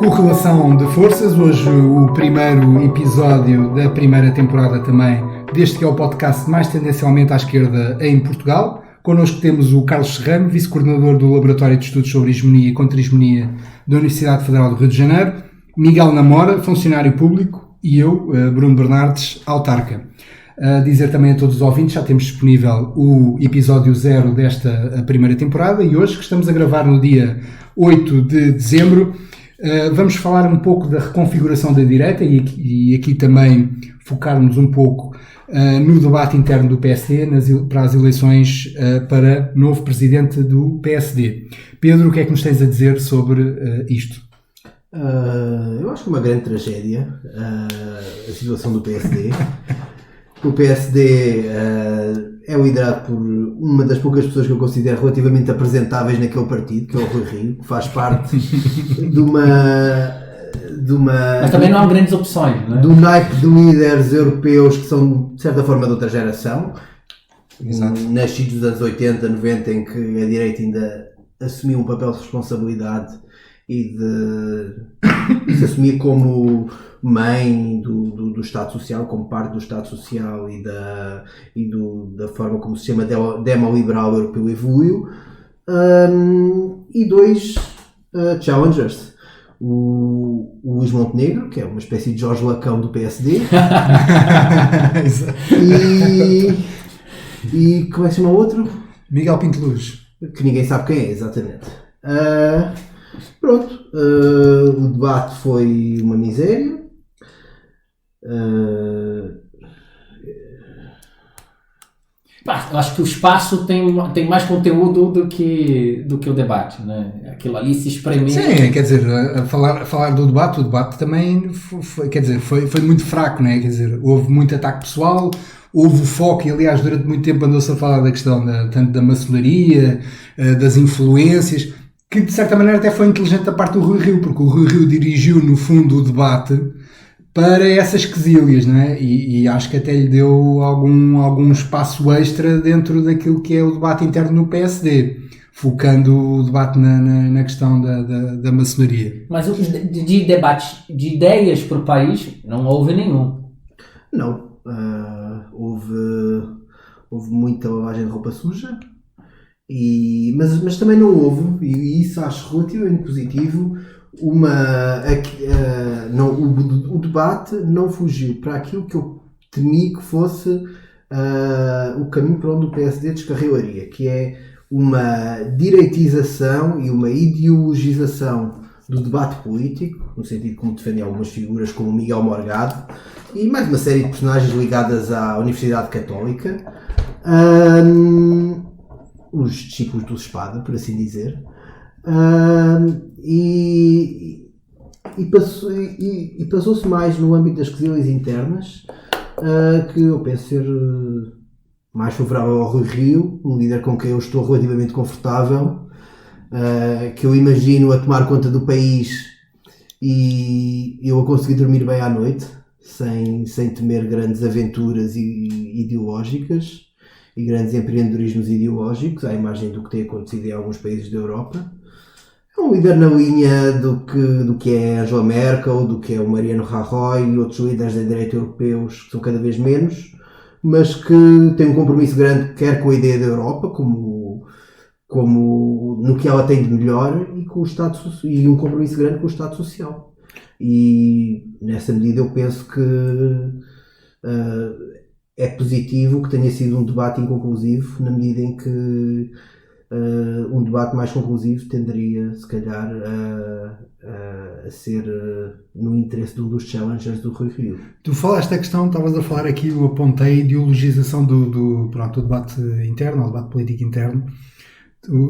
Correlação de forças, hoje o primeiro episódio da primeira temporada também deste que é o podcast mais tendencialmente à esquerda em Portugal. Connosco temos o Carlos Serrano, vice-coordenador do Laboratório de Estudos sobre Hegemonia e Contra-Hegemonia da Universidade Federal do Rio de Janeiro, Miguel Namora, funcionário público, e eu, Bruno Bernardes, autarca. Dizer também a todos os ouvintes, já temos disponível o episódio 0 desta primeira temporada e hoje, que estamos a gravar no dia 8 de dezembro, vamos falar um pouco da reconfiguração da direita e aqui também focarmos um pouco no debate interno do PSD para as eleições para novo presidente do PSD. Pedro, o que é que nos tens a dizer sobre isto? Eu acho que é uma grande tragédia a situação do PSD. O PSD é liderado por uma das poucas pessoas que eu considero relativamente apresentáveis naquele partido, que é o Rui Rio, que faz parte de uma... Mas também não há grandes opções, não é? Do naipe de líderes europeus que são, de certa forma, de outra geração. Exato. Nascidos dos anos 80, 90, em que a direita ainda assumiu um papel de responsabilidade e se assumia como mãe do Estado Social, como parte do Estado Social e da forma como o sistema demoliberal europeu evoluiu. E dois challengers. O Luís Montenegro, que é uma espécie de Jorge Lacão do PSD. e como é que se chama o outro? Miguel Pinteluz. Que ninguém sabe quem é, exatamente. Pronto, o debate foi uma miséria. Eu acho que o espaço tem mais conteúdo do que o debate, né? Aquilo ali se espremer. Sim, quer dizer, falar do debate, o debate também foi muito fraco, né? Quer dizer, houve muito ataque pessoal, houve o foco, e aliás durante muito tempo andou-se a falar da questão tanto da maçonaria, das influências, que de certa maneira até foi inteligente da parte do Rui Rio, porque o Rui Rio dirigiu no fundo o debate para essas quesílias, não é? E acho que até lhe deu algum espaço extra dentro daquilo que é o debate interno no PSD, focando o debate na questão da maçonaria. Mas de debates, de ideias para o país, não houve nenhum. Não. Houve muita lavagem de roupa suja, mas também não houve, e isso acho relativamente positivo, o debate não fugiu para aquilo que eu temi que fosse o caminho para onde o PSD descarrilaria, que é uma direitização e uma ideologização do debate político, no sentido como defendem algumas figuras como Miguel Morgado e mais uma série de personagens ligadas à Universidade Católica, os discípulos do Espada, por assim dizer. E passou-se mais no âmbito das quesilhas internas, que eu penso ser mais favorável ao Rui Rio, um líder com quem eu estou relativamente confortável, que eu imagino a tomar conta do país e eu a conseguir dormir bem à noite, sem temer grandes aventuras ideológicas e grandes empreendedorismos ideológicos, à imagem do que tem acontecido em alguns países da Europa. É um líder na linha do que é Angela Merkel, do que é o Mariano Rajoy e outros líderes da direita europeus, que são cada vez menos, mas que têm um compromisso grande, quer com a ideia da Europa, como no que ela tem de melhor, e um compromisso grande com o Estado Social. E nessa medida eu penso que é positivo que tenha sido um debate inconclusivo, na medida em que um debate mais conclusivo tenderia, se calhar, a ser no interesse de um dos challengers do Rui Rio. Tu falaste a questão, estavas a falar aqui, eu apontei, ideologização do debate interno, o debate político interno.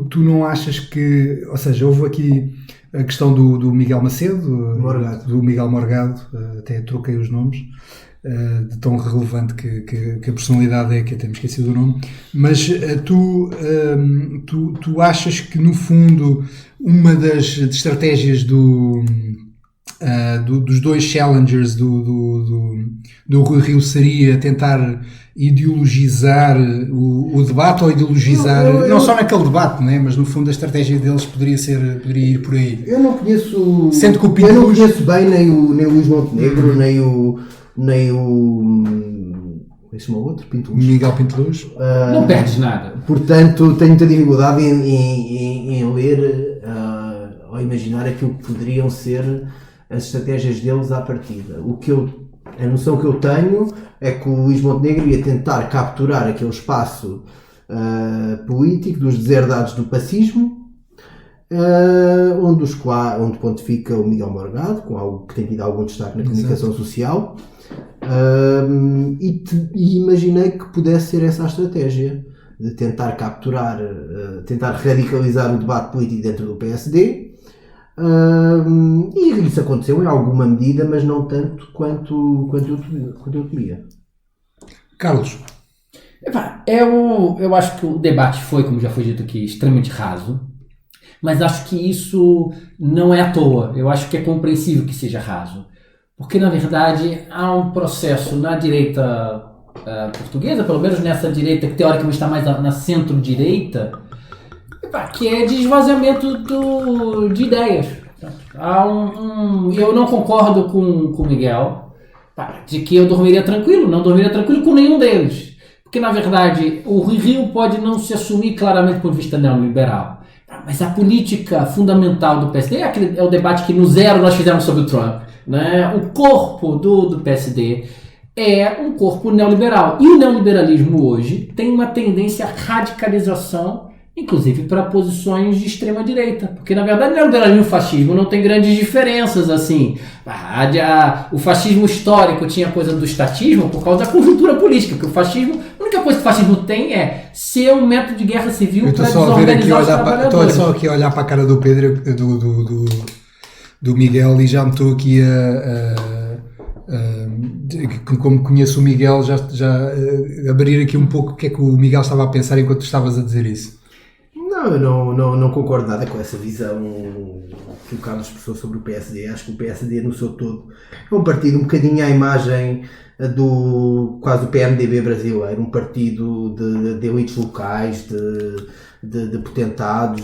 Tu não achas que, ou seja, houve aqui a questão do Miguel Macedo, do Miguel Morgado, até troquei os nomes, de tão relevante que a personalidade é, que até me esqueci do nome, mas tu achas que no fundo uma das estratégias dos dois challengers do Rui Rio seria tentar ideologizar o debate ou ideologizar, não só naquele debate, né, mas no fundo a estratégia deles poderia ir por aí. Eu não conheço, sendo que o eu não conheço bem nem o Luís Montenegro, nem o o outro, Pinto Luz. Miguel Pinto Luz. Não perdes nada. Portanto, tenho muita dificuldade em ler ou imaginar aquilo que poderiam ser as estratégias deles à partida. A noção que eu tenho é que o Luís Montenegro ia tentar capturar aquele espaço político dos deserdados do pacismo, onde pontifica o Miguel Morgado, com algo que tem tido algum destaque na comunicação social, e imaginei que pudesse ser essa a estratégia, de tentar capturar, tentar radicalizar o debate político dentro do PSD. E isso aconteceu em alguma medida, mas não tanto quanto eu temia. Carlos. Eu acho que o debate foi, como já foi dito aqui, extremamente raso, mas acho que isso não é à toa. Eu acho que é compreensível que seja raso, porque na verdade há um processo na direita portuguesa, pelo menos nessa direita que teoricamente está mais na centro-direita, que é de esvaziamento de ideias. Eu não concordo com o Miguel, de que eu não dormiria tranquilo com nenhum deles. Porque, na verdade, o Rui Rio pode não se assumir claramente do ponto de vista neoliberal. Mas a política fundamental do PSD é o debate que no Zero nós fizemos sobre o Trump. Né? O corpo do PSD é um corpo neoliberal. E o neoliberalismo hoje tem uma tendência à radicalização, inclusive para posições de extrema-direita. Porque, na verdade, o neoliberalismo e o fascismo não tem grandes diferenças, assim. O fascismo histórico tinha coisa do estatismo por causa da conjuntura política, porque a única coisa que o fascismo tem é ser um método de guerra civil para desorganizar os trabalhadores. Estou só aqui a olhar para a cara do Pedro, do Miguel, e já me estou aqui como conheço o Miguel, já abrir aqui um pouco o que é que o Miguel estava a pensar enquanto estavas a dizer isso. Eu não concordo nada com essa visão que o Carlos expressou sobre o PSD. Acho que o PSD, no seu todo, é um partido um bocadinho à imagem quase do PMDB brasileiro, um partido de elites locais, de potentados,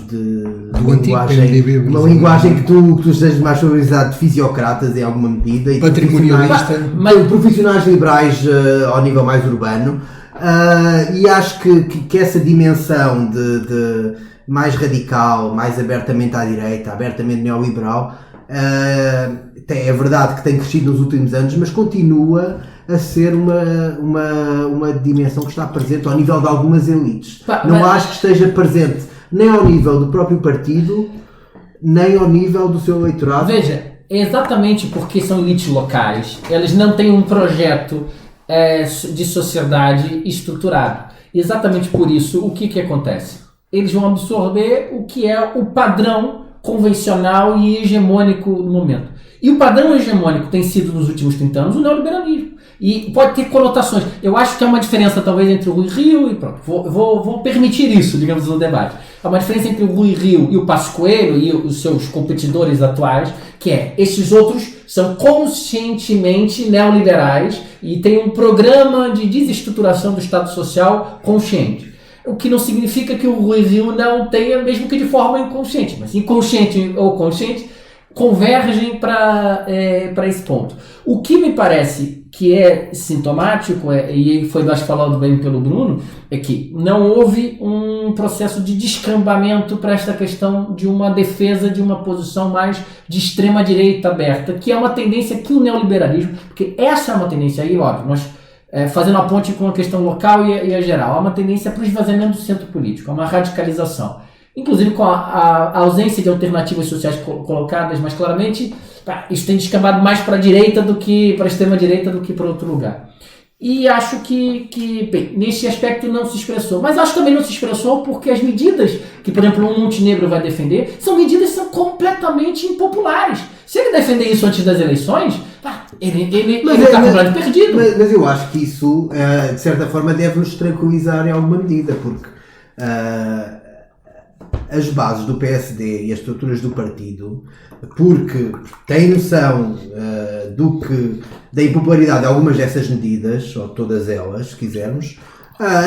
uma linguagem que tu estejas mais favorizado de fisiocratas em alguma medida, e patrimonialista, profissionais liberais ao nível mais urbano. E acho que essa dimensão de mais radical, mais abertamente à direita, abertamente neoliberal, é verdade que tem crescido nos últimos anos, mas continua a ser uma dimensão que está presente ao nível de algumas elites. Acho que esteja presente nem ao nível do próprio partido, nem ao nível do seu eleitorado. Veja, exatamente porque são elites locais, eles não têm um projeto de sociedade estruturado. Exatamente por isso, o que acontece? Eles vão absorver o que é o padrão convencional e hegemônico no momento. E o padrão hegemônico tem sido, nos últimos 30 anos, o neoliberalismo. E pode ter conotações. Eu acho que há uma diferença, talvez, entre o Rui Rio e pronto. Vou permitir isso, digamos, no debate. Há uma diferença entre o Rui Rio e o Passos Coelho e os seus competidores atuais, que esses outros são conscientemente neoliberais e têm um programa de desestruturação do Estado Social consciente. O que não significa que o Rui Rio não tenha, mesmo que de forma inconsciente, mas inconsciente ou consciente, convergem para esse ponto. O que me parece que é sintomático, e foi falado bem pelo Bruno, é que não houve um processo de descambamento para esta questão de uma defesa de uma posição mais de extrema-direita aberta, que é uma tendência que o neoliberalismo, porque essa é uma tendência aí, óbvio, nós fazendo a ponte com a questão local e a geral, há uma tendência para o esvaziamento do centro político, há uma radicalização. Inclusive com a ausência de alternativas sociais colocadas, mas claramente isso tem descambado mais para a direita do que para a extrema-direita do que para outro lugar. E acho que bem, nesse aspecto não se expressou. Mas acho que também não se expressou porque as medidas que, por exemplo, o Montenegro vai defender são medidas que são completamente impopulares. Se ele defender isso antes das eleições, ele está completamente perdido. Mas eu acho que isso, de certa forma, deve nos tranquilizar em alguma medida, porque as bases do PSD e as estruturas do partido, porque têm noção da impopularidade de algumas dessas medidas, ou todas elas, se quisermos,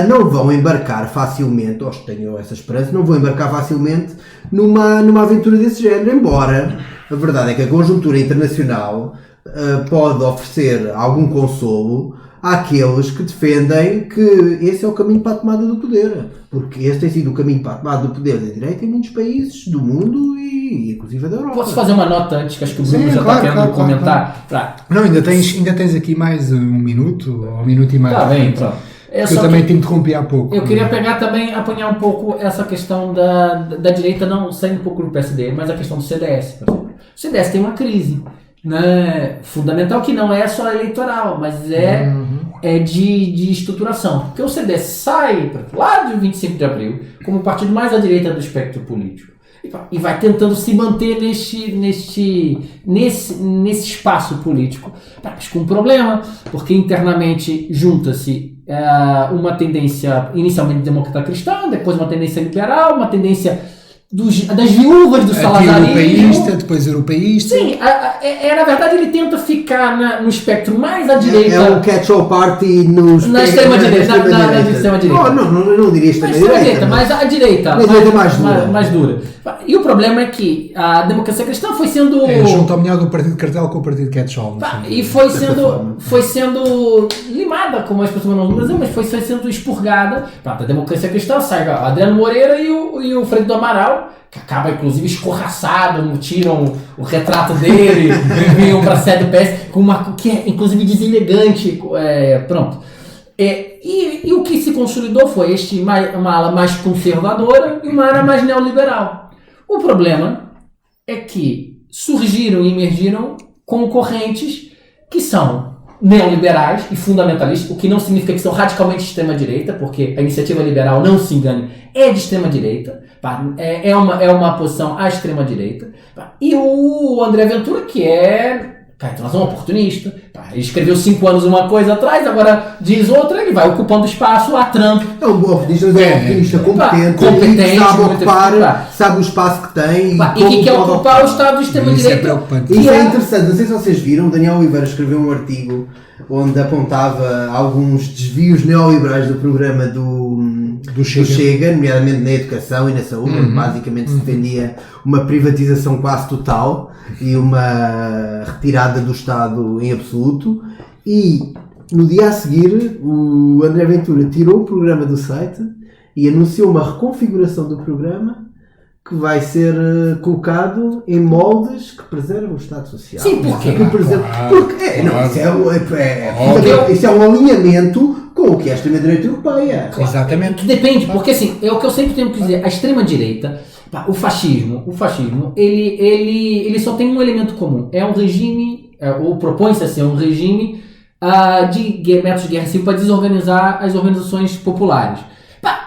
não vão embarcar facilmente, ou tenho essa esperança, não vão embarcar facilmente numa aventura desse género, embora a verdade é que a conjuntura internacional pode oferecer algum consolo àqueles que defendem que esse é o caminho para a tomada do poder, porque esse tem sido o caminho para a tomada do poder da direita em muitos países do mundo e inclusive da Europa. Posso fazer uma nota antes, que acho que o Bruno já está querendo comentar? Claro. Não, ainda tens aqui mais um minuto ou um minuto e meio. Está bem, pronto. Eu também te interrompi há pouco. Eu queria apanhar um pouco essa questão da direita, não saindo um pouco do PSD, mas a questão do CDS, por exemplo. O CDS tem uma crise, né, fundamental, que não é só eleitoral, mas é de estruturação. Porque o CDS sai lá de 25 de abril como o partido mais à direita do espectro político. E vai tentando se manter nesse espaço político. Mas com um problema, porque internamente junta-se uma tendência inicialmente democrata-cristã, depois uma tendência liberal, uma tendência das viúvas do salazarismo. Europeísta, depois europeísta. Sim, na verdade ele tenta ficar no espectro mais à direita. É o catch-all party na extrema-direita. Na extrema-direita. Não diria extrema-direita. Mas a direita. Mais dura. E o problema é que a democracia cristã foi sendo... junto ao melhor do partido cartel com o partido catch-all. E foi sendo limada, como a expressão no Brasil, mas foi sendo expurgada. A democracia cristã sai Adriano Moreira e o Freire do Amaral, que acaba inclusive escorraçado, tiram o retrato dele, enviam para a sede do PS, que é inclusive deselegante. Pronto. E o que se consolidou foi uma ala mais conservadora e uma ala mais neoliberal. O problema é que surgiram e emergiram concorrentes que são neoliberais e fundamentalistas, o que não significa que são radicalmente de extrema-direita, porque a iniciativa liberal, não se engane, é de extrema-direita, é uma posição à extrema-direita, e o André Ventura, que é um oportunista, ele escreveu 5 anos uma coisa atrás, agora diz outra, ele vai ocupando espaço a Trump. É um oportunista competente, sabe ocupar, sabe o espaço que tem e que quer ocupar o estado de extrema-direita. Isso é interessante, não sei se vocês viram, o Daniel Oliveira escreveu um artigo onde apontava alguns desvios neoliberais do programa do Chega, nomeadamente na educação e na saúde, onde basicamente se defendia uma privatização quase total e uma retirada do Estado em absoluto, e no dia a seguir o André Ventura tirou o programa do site e anunciou uma reconfiguração do programa que vai ser colocado em moldes que preservam o Estado Social. Sim, porquê? Isso é um alinhamento com o que é a extrema-direita europeia. Exatamente. Que depende, porque assim, é o que eu sempre tenho que dizer, a extrema-direita, o fascismo, ele só tem um elemento comum, é um regime, ou propõe-se a ser um regime de métodos de guerra civil para desorganizar as organizações populares.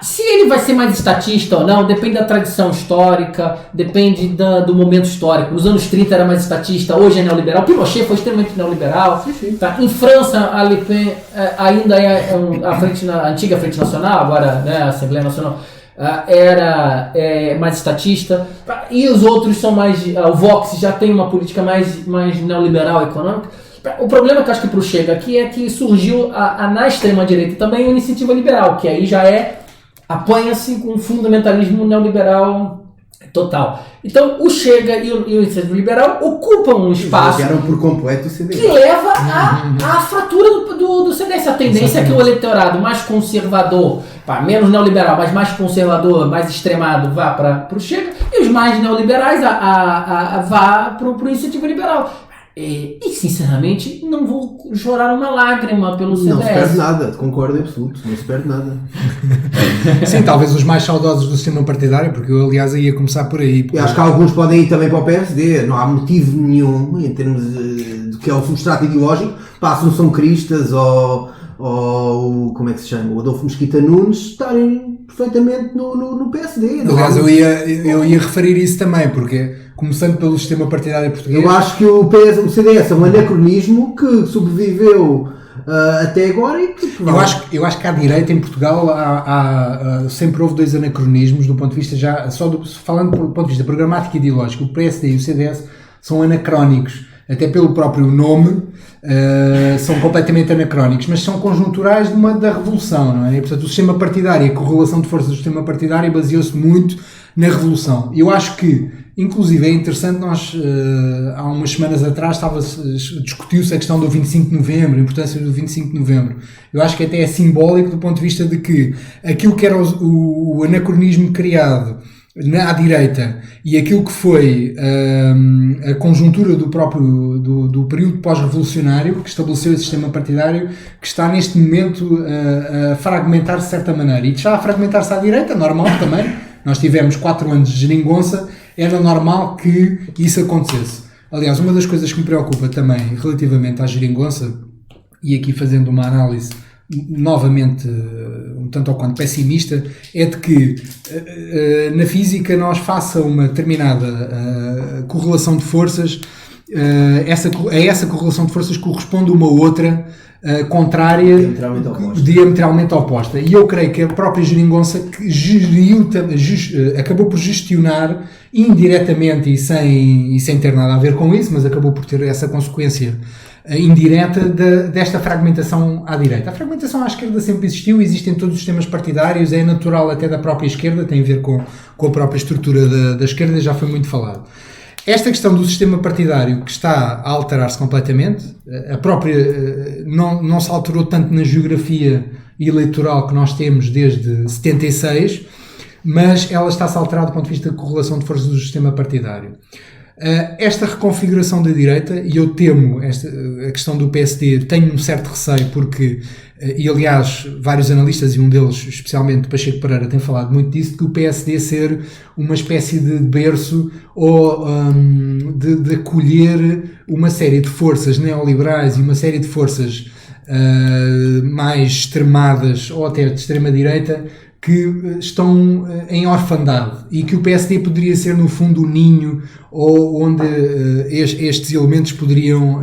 Se ele vai ser mais estatista ou não, depende da tradição histórica, depende do momento histórico. Nos anos 30 era mais estatista, hoje é neoliberal. Pinochet foi extremamente neoliberal. Sim. Tá? Em França, a Le Pen ainda é a antiga Frente Nacional, agora a Assembleia Nacional, era mais estatista. E os outros são mais... O Vox já tem uma política mais neoliberal econômica. O problema que eu acho que para o Chega aqui é que surgiu na extrema-direita também a iniciativa liberal, que aí já apanha-se com um fundamentalismo neoliberal total. Então o Chega e o iniciativa liberal ocupam um espaço por completo o CDS, que leva à fratura do CDS. A tendência é que o eleitorado mais conservador, menos neoliberal, mas mais conservador, mais extremado, vá para o Chega, e os mais neoliberais vá para o iniciativa liberal. E sinceramente não vou chorar uma lágrima pelo CDS. Não se perde nada, concordo em absoluto, não se perde nada. Sim, talvez os mais saudosos do sistema partidário, porque eu aliás ia começar por aí. Eu acho que alguns podem ir também para o PSD, não há motivo nenhum em termos de que é o substrato ideológico, se não são cristas ou como é que se chama, o Adolfo Mesquita Nunes, estarem perfeitamente no PSD. Aliás, eu ia referir isso também, porque começando pelo sistema partidário português. Eu acho que o CDS é um anacronismo que sobreviveu até agora e que eu acho que à direita em Portugal sempre houve dois anacronismos do ponto de vista falando do ponto de vista programático e ideológico. O PSD e o CDS são anacrónicos, até pelo próprio nome, são completamente anacrónicos, mas são conjunturais da revolução, não é? E, portanto, o sistema partidário, a correlação de forças do sistema partidário baseou-se muito na revolução. Eu acho que, inclusive, é interessante, há umas semanas atrás discutiu-se a questão do 25 de novembro, a importância do 25 de novembro. Eu acho que até é simbólico do ponto de vista de que aquilo que era o anacronismo criado à direita e aquilo que foi a conjuntura do período pós-revolucionário que estabeleceu esse sistema partidário, que está neste momento a fragmentar-se de certa maneira. E está a fragmentar-se à direita, normal também. Nós tivemos 4 anos de geringonça, era normal que isso acontecesse. Aliás, uma das coisas que me preocupa também relativamente à geringonça, e aqui fazendo uma análise novamente um tanto ou quanto pessimista, é de que na física nós faça uma determinada correlação de forças, a essa correlação de forças corresponde uma outra contrária, diametralmente oposta. E eu creio que a própria geringonça acabou por gestionar indiretamente e sem ter nada a ver com isso, mas acabou por ter essa consequência indireta desta fragmentação à direita. A fragmentação à esquerda sempre existiu, existe em todos os sistemas partidários, é natural até da própria esquerda, tem a ver com a própria estrutura da esquerda, já foi muito falado. Esta questão do sistema partidário que está a alterar-se completamente, a própria não se alterou tanto na geografia eleitoral que nós temos desde 76, mas ela está-se a alterar do ponto de vista de correlação de forças do sistema partidário. Esta reconfiguração da direita, e eu temo a questão do PSD, tenho um certo receio porque, e aliás vários analistas e um deles, especialmente Pacheco Pereira, tem falado muito disso, que o PSD ser uma espécie de berço ou de acolher uma série de forças neoliberais e uma série de forças mais extremadas ou até de extrema-direita que estão em orfandade e que o PSD poderia ser no fundo o ninho ou onde estes elementos poderiam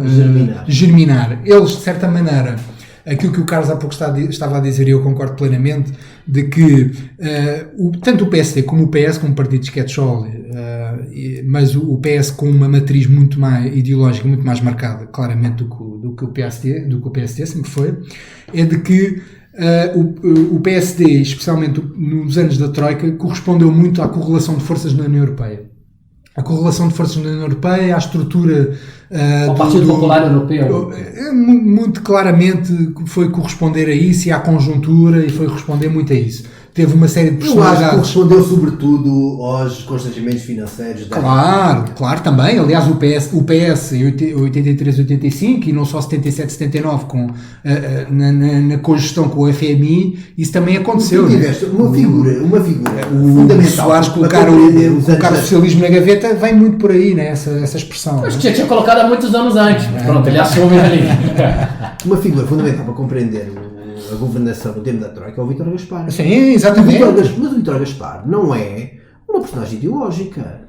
germinar. Eles, de certa maneira, aquilo que o Carlos há pouco estava a dizer e eu concordo plenamente, de que tanto o PSD como o PS, como partido de esquete-chole, mas o PS com uma matriz muito mais ideológica, muito mais marcada, claramente, do que o PSD sempre foi, é de que o PSD, especialmente nos anos da Troika, correspondeu muito à correlação de forças na União Europeia. A correlação de forças na União Europeia, à estrutura ao Partido Popular Europeu. Muito claramente foi corresponder a isso e à conjuntura, e foi responder muito a isso. Teve uma série de personalidades. Eu acho que correspondeu sobretudo aos constrangimentos financeiros. Claro, também. Aliás, o PS em 83, 85 e não só 77, 79 na cogestão com o FMI, isso também aconteceu. Tiveste uma figura fundamental. O Soares colocar o socialismo na gaveta vem muito por aí, né? essa expressão. Mas tinha colocado há muitos anos antes. Pronto, ele assume ali. Uma figura fundamental para compreender a governação no tempo da Troika é o Vítor Gaspar. Sim, exatamente. Mas o Vítor Gaspar não é uma personagem ideológica.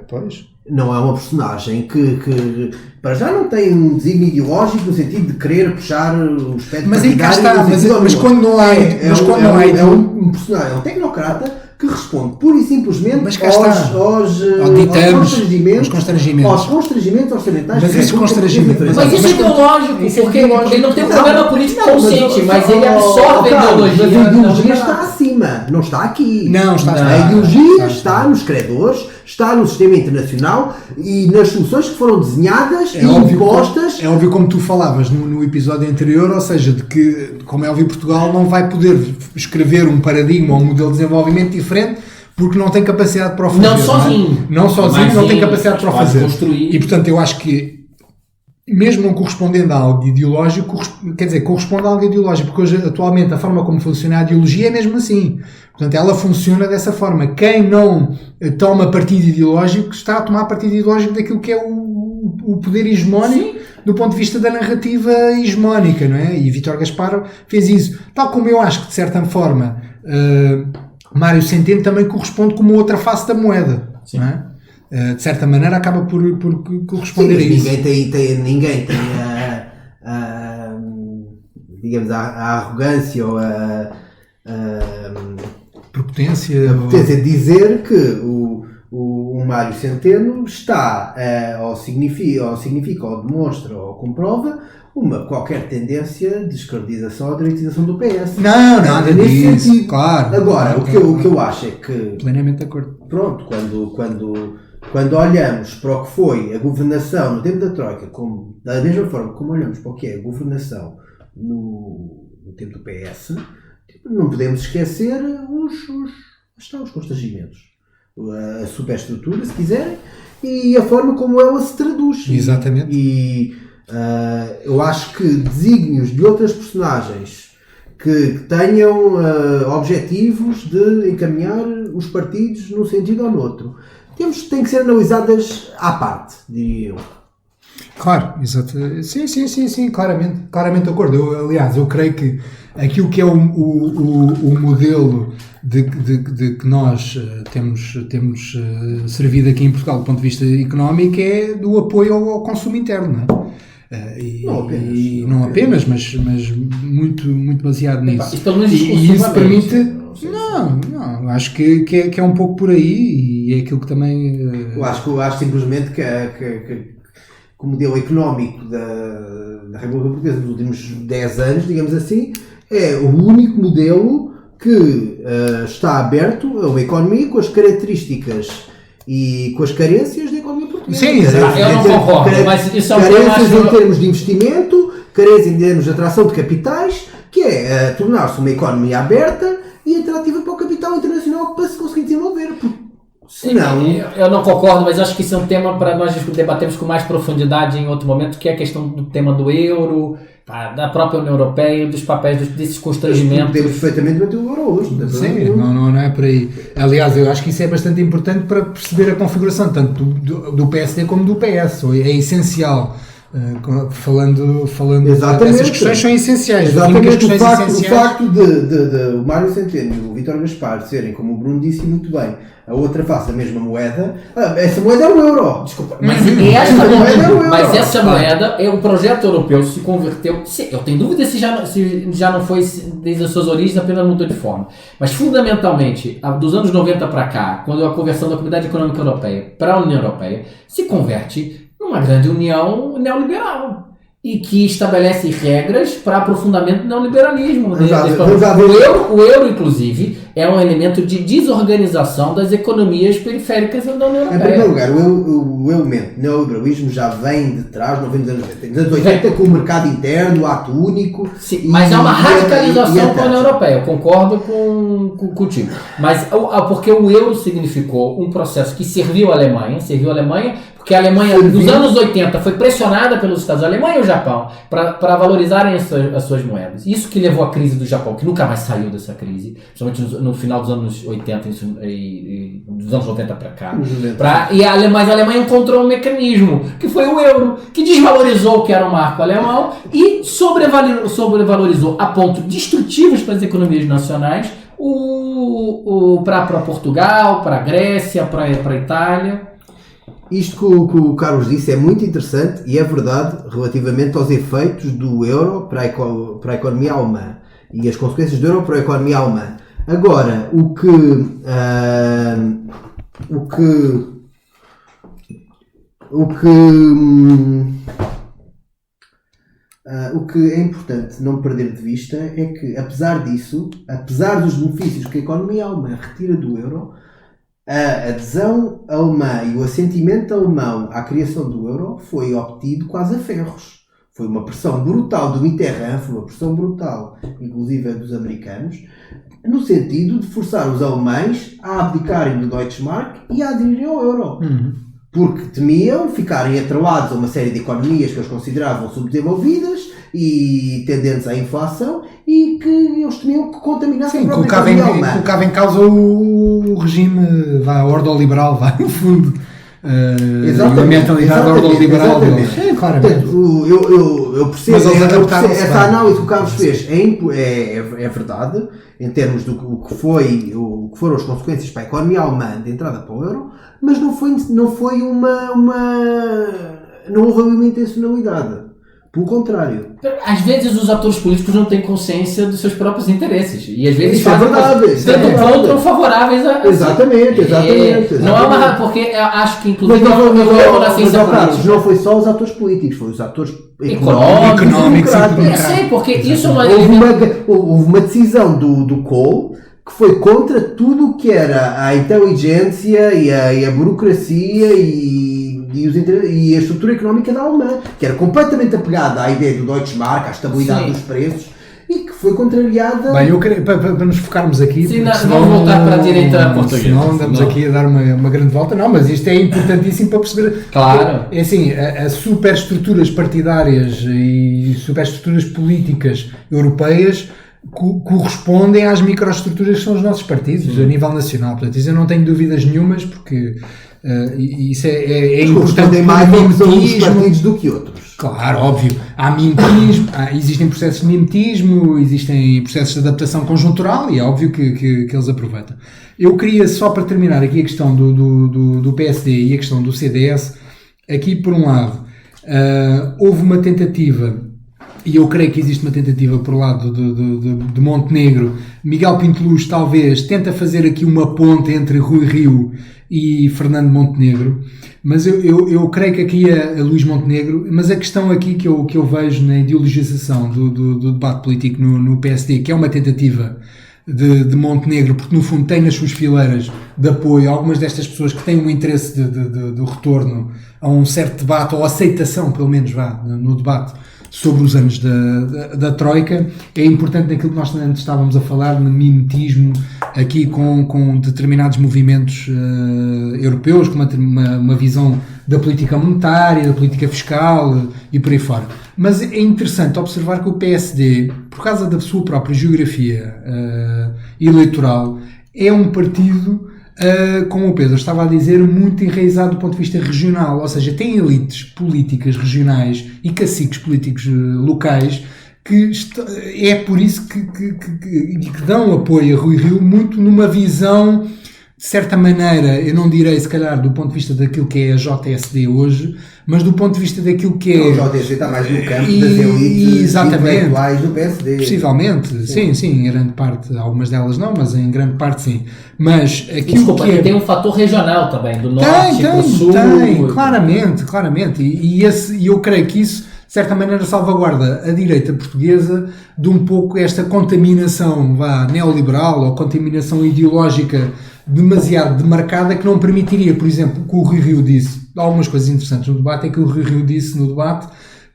Pois. Não é uma personagem que para já não tem um desígnio ideológico no sentido de querer puxar o espectro. Mas aí cá está, mas quando não há... É um personagem, é um tecnocrata que responde pura e simplesmente aos constrangimentos orçamentais. Mas esse constrangimento... Mas isso é ideológico, porque ele não tem um programa político consciente, mas ele absorve a ideologia. Mas a ideologia está acima, não está aqui. A ideologia está nos credores, está no sistema internacional e nas soluções que foram desenhadas e impostas. É óbvio, como tu falavas no episódio anterior, ou seja, de que, como é óbvio, Portugal não vai poder escrever um paradigma ou um modelo de desenvolvimento diferente porque não tem capacidade para o fazer. Não sozinho, não tem capacidade para o fazer. Construir. E, portanto, eu acho que mesmo não correspondendo a algo ideológico, quer dizer, corresponde a algo ideológico, porque hoje, atualmente, a forma como funciona a ideologia é mesmo assim. Portanto, ela funciona dessa forma. Quem não toma partido ideológico está a tomar partido ideológico daquilo que é o poder hegemónico. Sim. Do ponto de vista da narrativa hegemónica, não é? E Vítor Gaspar fez isso. Tal como eu acho que, de certa forma, Mário Centeno também corresponde como outra face da moeda. Sim. Não é? De certa maneira acaba por corresponder a isso. Ninguém tem digamos, a arrogância ou a prepotência de dizer que o Mário Centeno está, ou significa, ou demonstra, ou comprova qualquer tendência de descredibilização ou dramatização do PS. Não, nada disso, sentido. Claro. Agora, o que eu acho é que... Plenamente de acordo. Pronto, quando olhamos para o que foi a governação no tempo da Troika, da mesma forma como olhamos para o que é a governação no tempo do PS, não podemos esquecer os constrangimentos, a superestrutura, se quiserem, e a forma como ela se traduz. Exatamente. E eu acho que desígnios de outras personagens que tenham objetivos de encaminhar os partidos num sentido ou no outro, têm que ser analisadas à parte, diria eu. Claro, exato. Sim, claramente de acordo. Aliás, eu creio que aquilo que é o modelo de que nós temos servido aqui em Portugal do ponto de vista económico é do apoio ao consumo interno, não é? Não apenas, mas muito baseado nisso. E isso permite... Não, acho que é um pouco por aí e é aquilo que também... Eu acho simplesmente que o modelo económico da República Portuguesa nos últimos 10 anos, digamos assim, é o único modelo que está aberto a uma economia com as características e com as carências da economia portuguesa. Sim, eu não concordo, mas isso é um carências em termos de investimento, carências em termos de atração de capitais, que é tornar-se uma economia aberta e atrativa para o capital internacional para se conseguir desenvolver. Senão... Eu não concordo, mas acho que isso é um tema para nós debatermos com mais profundidade em outro momento, que é a questão do tema do euro, da própria União Europeia, dos papéis desses constrangimentos. Podemos perfeitamente bater o euro hoje. Sim, não é por aí. Aliás, eu acho que isso é bastante importante para perceber a configuração tanto do PSD como do PS. É essencial. Falando dessas questões são essenciais. Exatamente. O facto de o Mário Centeno e o Vítor Gaspar serem, como o Bruno disse muito bem, a outra face da mesma moeda, essa moeda é o euro. Desculpa, mas essa moeda é o projeto europeu se converteu. Eu tenho dúvida se já não foi desde as suas origens, apenas mudou de forma. Mas fundamentalmente, dos anos 90 para cá, quando a conversão da Comunidade Econômica Europeia para a União Europeia se converte numa grande união neoliberal e que estabelece regras para aprofundamento do neoliberalismo. O euro, inclusive, é um elemento de desorganização das economias periféricas da União Europeia. Em primeiro lugar, o elemento neoliberalismo já vem de trás, não vem dos anos 80. Nos anos 80, com o mercado interno, o ato único... Sim, mas há uma radicalização com a União Europeia, eu concordo contigo. Mas porque o euro significou um processo que serviu a Alemanha, porque a Alemanha, nos anos 80, foi pressionada pelos Estados Unidos, a Alemanha e o Japão, para valorizarem as suas moedas. Isso que levou à crise do Japão, que nunca mais saiu dessa crise, principalmente no final dos anos 80 e dos anos 90 para cá. Mas a Alemanha encontrou um mecanismo, que foi o euro, que desvalorizou o que era o marco alemão e sobrevalorizou a pontos destrutivos para as economias nacionais, para Portugal, para a Grécia, para a Itália. Isto que o Carlos disse é muito interessante e é verdade relativamente aos efeitos do euro para a economia alemã e as consequências do euro para a economia alemã. Agora, o que é importante não perder de vista é que, apesar disso, apesar dos benefícios que a economia alemã retira do euro, a adesão alemã e o assentimento alemão à criação do euro foi obtido quase a ferros. Foi uma pressão brutal do Mitterrand, foi uma pressão brutal, inclusive dos americanos, no sentido de forçar os alemães a abdicarem do Deutschmark e a aderirem ao euro. Porque temiam ficarem atrelados a uma série de economias que eles consideravam subdesenvolvidas e tendentes à inflação e que eles temiam que contaminassem a própria economia alemã. Colocava em causa o regime ordoliberal, no fundo. A mentalidade ordoliberal deles. Sim, claramente. Eu percebo essa análise que o Carlos fez é verdade em termos do que foram as consequências para a economia alemã de entrada para o euro, mas não houve uma intencionalidade. Pelo contrário. Às vezes os atores políticos não têm consciência dos seus próprios interesses. E às vezes Isso é verdade, isso é tanto verdade. contra ou favoráveis a... Exatamente. Não é uma... Porque eu acho que, Mas inclusive, eu erro na ciência política. não foi só os atores políticos, foi os atores Económicos económicos e Eu sei, porque isso não é... houve uma decisão do Cole que foi contra tudo o que era a inteligência e a burocracia e a estrutura económica da Alemanha, que era completamente apegada à ideia do Deutschmark, à estabilidade dos preços, e que foi contrariada... Bem, eu queria, para nos focarmos aqui... Sim, vamos voltar para a direita portuguesa. Senão andamos aqui a dar uma grande volta. Não, mas isto é importantíssimo para perceber... Claro. É assim, as superestruturas partidárias e superestruturas políticas europeias correspondem às microestruturas que são os nossos partidos a nível nacional. Portanto, isso eu não tenho dúvidas nenhumas, porque isso é importante. Correspondem mais a uns partidos do que outros. Claro, óbvio. Há mimetismo, existem processos de mimetismo, existem processos de adaptação conjuntural e é óbvio que eles aproveitam. Eu queria, só para terminar aqui a questão do PSD e a questão do CDS, aqui por um lado, houve uma tentativa, e eu creio que existe uma tentativa por lado de Montenegro. Miguel Pinto Luz talvez tenta fazer aqui uma ponte entre Rui Rio e Fernando Montenegro, mas eu creio que aqui é Luís Montenegro, mas a questão aqui que eu vejo na ideologização do debate político no PSD, que é uma tentativa de Montenegro, porque no fundo tem nas suas fileiras de apoio algumas destas pessoas que têm um interesse de retorno a um certo debate, ou aceitação pelo menos no debate sobre os anos da Troika. É importante naquilo que nós antes estávamos a falar, no mimetismo, aqui com determinados movimentos europeus, com uma visão da política monetária, da política fiscal e por aí fora. Mas é interessante observar que o PSD, por causa da sua própria geografia eleitoral, é um partido, como o Pedro estava a dizer, muito enraizado do ponto de vista regional, ou seja, tem elites políticas regionais e caciques políticos locais que é por isso que dão apoio a Rui Rio, muito numa visão, de certa maneira, eu não direi se calhar do ponto de vista daquilo que é a JSD hoje, mas do ponto de vista daquilo que é... O JSD está mais no campo das elites intelectuais do PSD. Possivelmente, sim, em grande parte, algumas delas não, mas em grande parte sim. Mas aquilo desculpa, que tem um fator regional também, do norte, do sul... Tem, claramente. E eu creio que isso, de certa maneira, salvaguarda a direita portuguesa de um pouco esta contaminação neoliberal ou contaminação ideológica demasiado demarcada, que não permitiria, por exemplo, que o Rui Rio disse, algumas coisas interessantes no debate, é que o Rui Rio disse no debate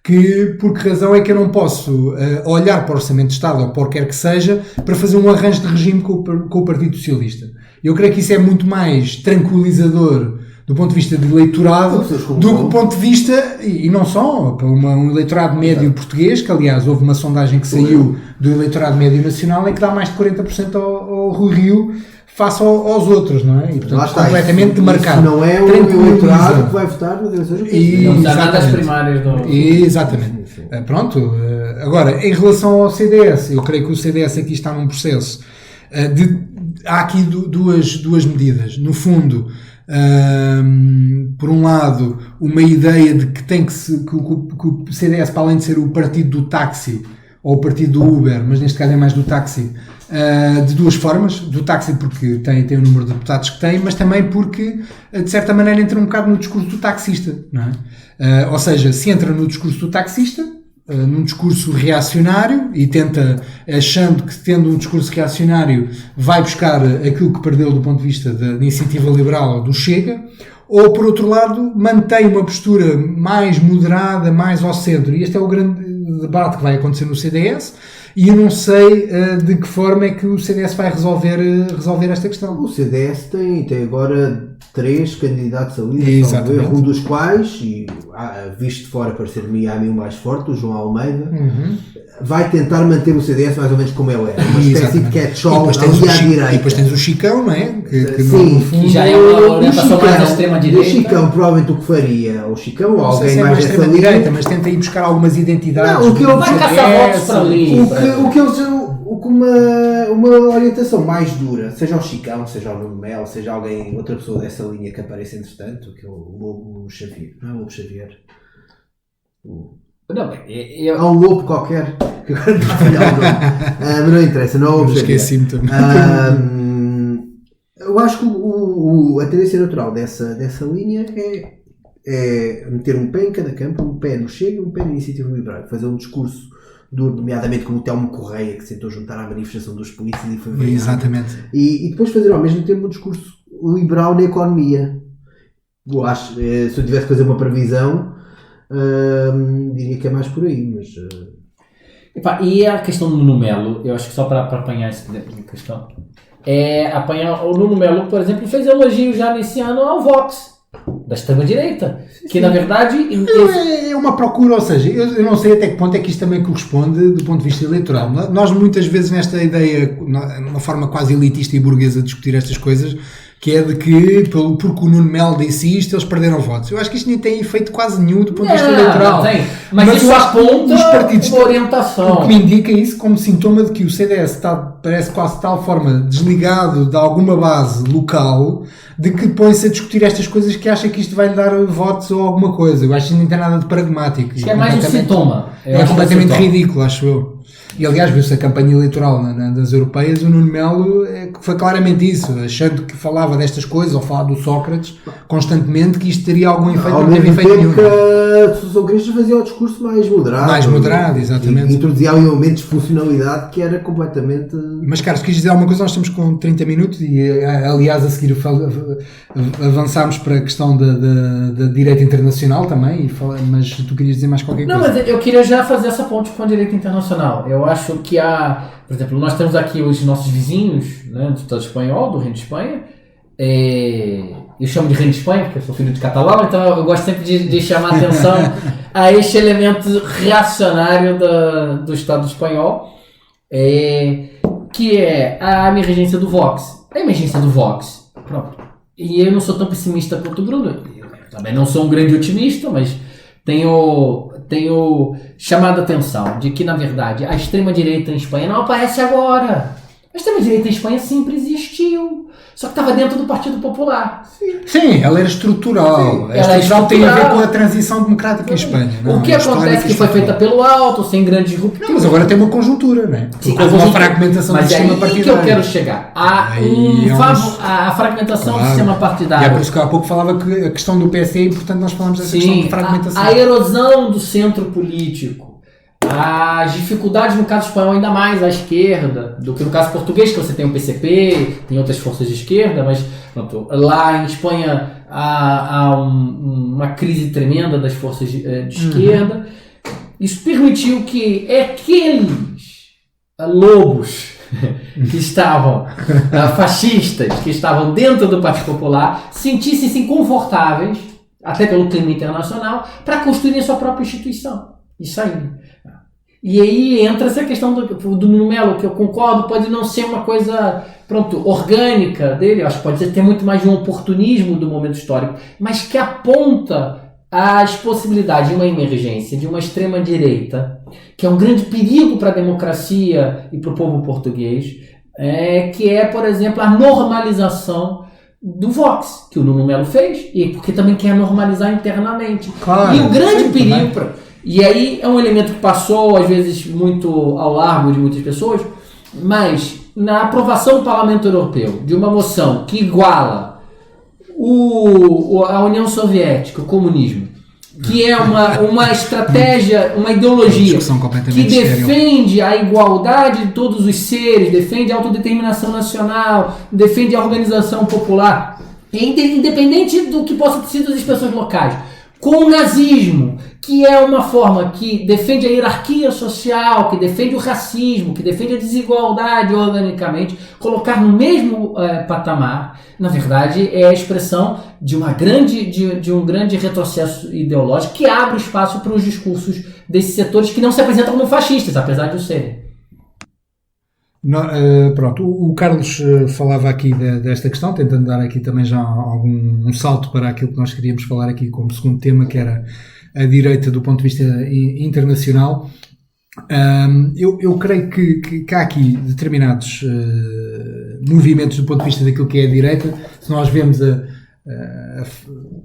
que, por que razão é que eu não posso olhar para o Orçamento de Estado ou por quer que seja, para fazer um arranjo de regime com o Partido Socialista. Eu creio que isso é muito mais tranquilizador do ponto de vista de eleitorado do que do ponto de vista, e não só, para um eleitorado médio português, que aliás houve uma sondagem que saiu do eleitorado médio nacional em que dá mais de 40% ao Rui Rio face aos outros, não é? E portanto completamente demarcado. Isso não é o eleitorado que vai votar nas eleições do PSD. Não está nada das primárias. Exatamente. Pronto, agora, em relação ao CDS, eu creio que o CDS aqui está num processo há aqui duas medidas. No fundo, por um lado, uma ideia de que que o CDS, para além de ser o partido do táxi, ou o partido do Uber, mas neste caso é mais do táxi, de duas formas. Do táxi porque tem o número de deputados que tem, mas também porque, de certa maneira, entra um bocado no discurso do taxista, não é? Ou seja, se entra no discurso do taxista, num discurso reacionário, e tenta, achando que tendo um discurso reacionário vai buscar aquilo que perdeu do ponto de vista da iniciativa liberal do Chega, ou por outro lado mantém uma postura mais moderada, mais ao centro. E este é o grande debate que vai acontecer no CDS, e eu não sei de que forma é que o CDS vai resolver esta questão. O CDS tem agora 3 candidatos a líder, um dos quais, e visto de fora parecer-me a mim o mais forte, o João Almeida, vai tentar manter o CDS mais ou menos como ele é, uma espécie de catch-all ali à direita. E depois tens o Chicão, não é? Que já é uma orientação mais à extrema-direita. O Chicão provavelmente o que faria, o Chicão ou alguém mais dessa extrema-direita, mas tenta ir buscar algumas identidades. Não, o que ele vai caçar votos para ali. Uma orientação mais dura, seja o Chicão, seja o Nuno Melo, seja outra pessoa dessa linha que aparece entretanto, que é o Lobo Xavier, não é o Lobo Xavier, Não, Há um lobo qualquer que agora está a falhar o nome. Mas não interessa, não é o Eu objetivo. esqueci-me também. Eu acho que a tendência natural dessa linha é meter um pé em cada campo, um pé no Chega e um pé na Iniciativa Liberal. Fazer um discurso duro, nomeadamente como o Telmo Correia, que se tentou juntar à manifestação dos polícias e foi variado. Exatamente. E depois fazer ao mesmo tempo um discurso liberal na economia. Eu acho, se eu tivesse que fazer uma previsão, diria que é mais por aí, mas... E a questão do Nuno Melo, eu acho que só para apanhar essa questão, apanhar o Nuno Melo, por exemplo, fez elogio já nesse ano ao Vox, da extrema-direita, que na verdade... É uma procura, ou seja, eu não sei até que ponto é que isto também corresponde do ponto de vista eleitoral. Nós muitas vezes nesta ideia, uma forma quase elitista e burguesa de discutir estas coisas, que é de que, porque o Nuno Melo disse isto, eles perderam votos. Eu acho que isto nem tem efeito quase nenhum do ponto de vista eleitoral. Não tem. Mas isso aponta os partidos uma orientação. O que me indica isso como sintoma de que o CDS parece quase de tal forma desligado de alguma base local, de que põe-se a discutir estas coisas que acha que isto vai lhe dar votos ou alguma coisa. Eu acho que não tem nada de pragmático. Acho que é mais um sintoma. É completamente ridículo, acho eu. E aliás, viu-se a campanha eleitoral das europeias, o Nuno Melo foi claramente isso, achando que falava destas coisas, ou falava do Sócrates, constantemente, que isto teria algum efeito, não teve efeito nenhum. Que a São Cristas fazia o discurso mais moderado. Mais moderado, exatamente. E introduzia ali um momento de funcionalidade que era completamente... Mas, Carlos, quis dizer alguma coisa? Nós estamos com 30 minutos e, aliás, a seguir avançámos para a questão da direita internacional também, mas tu querias dizer mais qualquer coisa? Não, mas eu queria já fazer essa ponte com a direita internacional. Eu acho que por exemplo, nós temos aqui os nossos vizinhos, né, do Estado espanhol, do Reino de Espanha. Eu chamo de Reino de Espanha, porque eu sou filho de catalão, então eu gosto sempre de chamar a atenção a este elemento reacionário do Estado espanhol, que é a emergência do Vox. A emergência do Vox, pronto. E eu não sou tão pessimista quanto o Bruno. Eu também não sou um grande otimista, mas tenho chamado a atenção de que, na verdade, a extrema-direita em Espanha não aparece agora. A extrema-direita em Espanha sempre existiu, só que estava dentro do Partido Popular. Sim, ela era estrutural. Ela tem a ver com a transição democrática em Espanha. O que acontece que foi feita pelo alto, sem grandes rupturas. Não, mas agora tem uma conjuntura, não é? Sim, uma fragmentação do sistema partidário. Mas é aí que eu quero chegar. A fragmentação do sistema partidário. E é por isso que há pouco falava que a questão do PSD é importante, nós falamos dessa questão de fragmentação. A erosão do centro político. As dificuldades no caso espanhol ainda mais à esquerda do que no caso português, que você tem o PCP, tem outras forças de esquerda, mas pronto, lá em Espanha há uma crise tremenda das forças de esquerda. Isso permitiu que aqueles lobos que estavam fascistas, que estavam dentro do Partido Popular, sentissem-se confortáveis, até pelo clima internacional, para construírem a sua própria instituição. Isso aí. E aí entra essa questão do Nuno Melo, que eu concordo, pode não ser uma coisa, orgânica dele, eu acho que pode ter muito mais de um oportunismo do momento histórico, mas que aponta as possibilidades de uma emergência, de uma extrema-direita, que é um grande perigo para a democracia e para o povo português, que é, por exemplo, a normalização do Vox, que o Nuno Melo fez, e porque também quer normalizar internamente. Claro, e o grande perigo... E aí é um elemento que passou, às vezes, muito ao largo de muitas pessoas, mas na aprovação do Parlamento Europeu de uma moção que iguala a União Soviética, o comunismo, que é uma estratégia, uma ideologia que defende a igualdade de todos os seres, defende a autodeterminação nacional, defende a organização popular, independente do que possa ter sido as expressões locais, com o nazismo, que é uma forma que defende a hierarquia social, que defende o racismo, que defende a desigualdade organicamente, colocar no mesmo patamar, na verdade, é a expressão de um grande retrocesso ideológico que abre espaço para os discursos desses setores que não se apresentam como fascistas, apesar de o serem. Pronto, o Carlos falava aqui desta questão, tentando dar aqui também já um salto para aquilo que nós queríamos falar aqui como segundo tema, que era a direita do ponto de vista internacional. Eu creio que há aqui determinados movimentos do ponto de vista daquilo que é a direita. Se nós vemos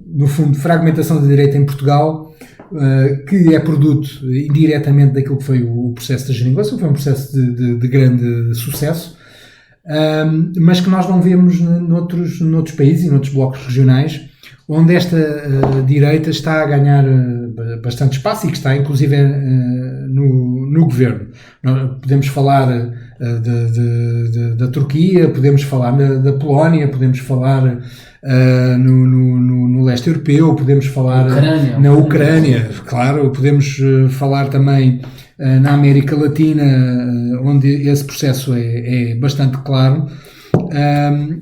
no fundo, fragmentação da direita em Portugal, que é produto indiretamente daquilo que foi o processo da geringonça, que foi um processo de grande sucesso, mas que nós não vemos noutros países e noutros blocos regionais, onde esta direita está a ganhar bastante espaço e que está inclusive no governo. Podemos falar da Turquia, podemos falar da Polónia, podemos falar no leste europeu, podemos falar na Ucrânia, claro, podemos falar também na América Latina, onde esse processo é bastante claro.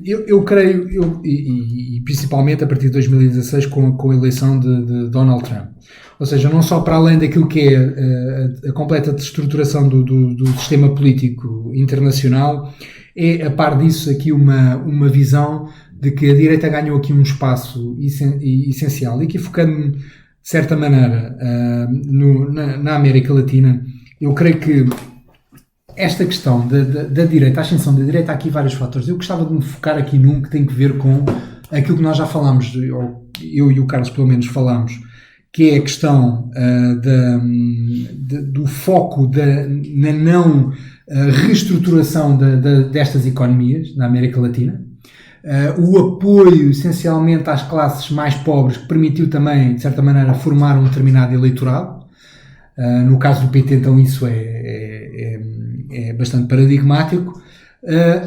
Eu creio, e principalmente a partir de 2016 com a eleição de Donald Trump, ou seja, não só para além daquilo que é a completa destruturação do sistema político internacional, é a par disso aqui uma visão de que a direita ganhou aqui um espaço essencial, e que, focando-me de certa maneira na América Latina, eu creio que esta questão da direita, a ascensão da direita, há aqui vários fatores. Eu gostava de me focar aqui num que tem que ver com aquilo que nós já falámos, ou eu e o Carlos pelo menos falámos, que é a questão do foco na não reestruturação destas economias na América Latina, o apoio essencialmente às classes mais pobres, que permitiu também, de certa maneira, formar um determinado eleitorado. No caso do PT, então, isso é bastante paradigmático.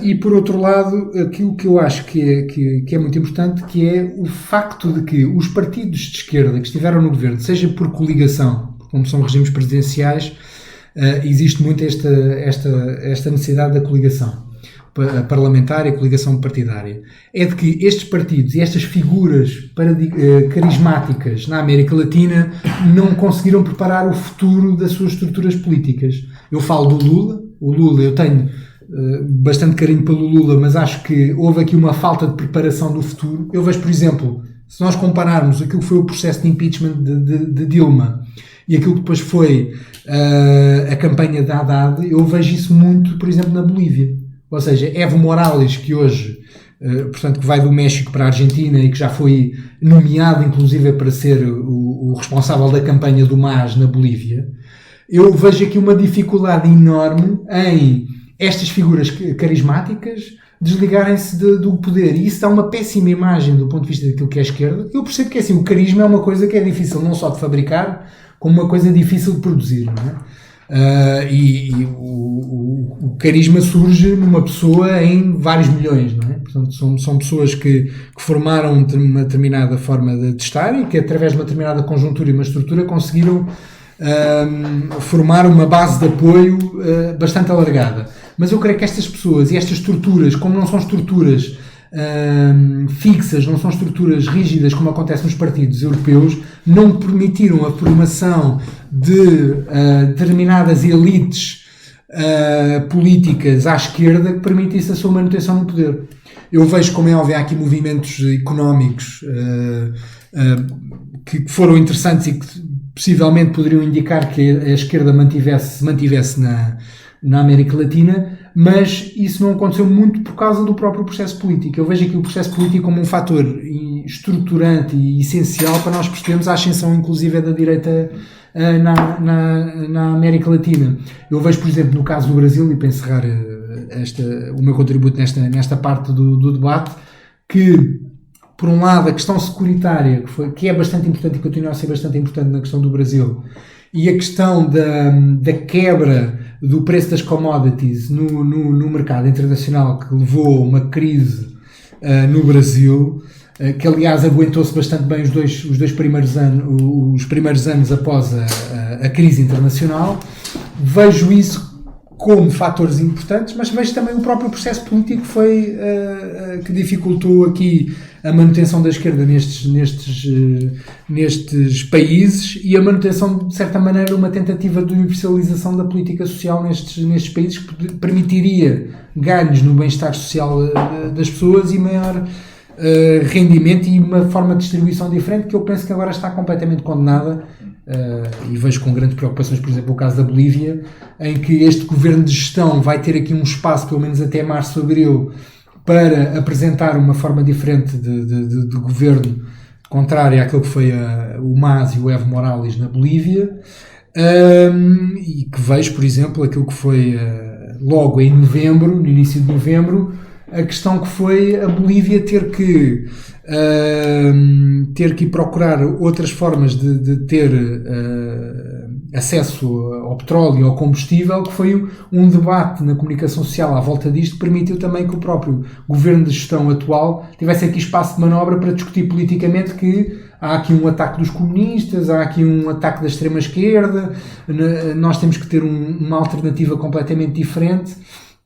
E, por outro lado, aquilo que eu acho que é muito importante, que é o facto de que os partidos de esquerda que estiveram no governo, seja por coligação, como são regimes presidenciais, existe muito esta necessidade da coligação parlamentar e a coligação partidária. É de que estes partidos e estas figuras carismáticas na América Latina não conseguiram preparar o futuro das suas estruturas políticas. Eu falo do Lula. O Lula, eu tenho bastante carinho pelo Lula, mas acho que houve aqui uma falta de preparação do futuro. Eu vejo, por exemplo, se nós compararmos aquilo que foi o processo de impeachment de Dilma e aquilo que depois foi a campanha de Haddad, eu vejo isso muito, por exemplo, na Bolívia. Ou seja, Evo Morales, que hoje, portanto, que vai do México para a Argentina e que já foi nomeado, inclusive, para ser o responsável da campanha do MAS na Bolívia, eu vejo aqui uma dificuldade enorme em estas figuras carismáticas desligarem-se do poder. E isso dá uma péssima imagem do ponto de vista daquilo que é a esquerda. Eu percebo que assim, o carisma é uma coisa que é difícil não só de fabricar, como uma coisa difícil de produzir, não é? O carisma surge numa pessoa em vários milhões, não é? Portanto, são pessoas que formaram uma determinada forma de estar e que, através de uma determinada conjuntura e uma estrutura, conseguiram formar uma base de apoio bastante alargada. Mas eu creio que estas pessoas e estas estruturas, como não são estruturas fixas, não são estruturas rígidas como acontece nos partidos europeus, não permitiram a formação de determinadas elites políticas à esquerda que permitisse a sua manutenção no poder. Eu vejo, como é óbvio, há aqui movimentos económicos que foram interessantes e que possivelmente poderiam indicar que a esquerda se mantivesse na América Latina, mas isso não aconteceu muito por causa do próprio processo político. Eu vejo aqui o processo político como um fator estruturante e essencial para nós percebermos a ascensão, inclusive, da direita na América Latina. Eu vejo, por exemplo, no caso do Brasil, e para encerrar o meu contributo nesta parte do debate, que, por um lado, a questão securitária, que é bastante importante e continua a ser bastante importante na questão do Brasil, e a questão da quebra do preço das commodities no mercado internacional, que levou a uma crise no Brasil, que aliás aguentou-se bastante bem os primeiros anos após a crise internacional. Vejo isso como fatores importantes, mas vejo também o próprio processo político que dificultou aqui a manutenção da esquerda nestes países e a manutenção, de certa maneira, uma tentativa de universalização da política social nestes países, que permitiria ganhos no bem-estar social das pessoas e maior rendimento e uma forma de distribuição diferente, que eu penso que agora está completamente condenada. E vejo com grandes preocupações, por exemplo, o caso da Bolívia, em que este governo de gestão vai ter aqui um espaço, pelo menos até março, abril, para apresentar uma forma diferente de governo contrária àquilo que foi o MAS e o Evo Morales na Bolívia, e que vejo, por exemplo, aquilo que foi logo em novembro, no início de novembro, a questão que foi a Bolívia ter que ir procurar outras formas de ter acesso ao petróleo e ao combustível, que foi um debate na comunicação social à volta disto, que permitiu também que o próprio governo de gestão atual tivesse aqui espaço de manobra para discutir politicamente que há aqui um ataque dos comunistas, há aqui um ataque da extrema-esquerda, nós temos que ter uma alternativa completamente diferente.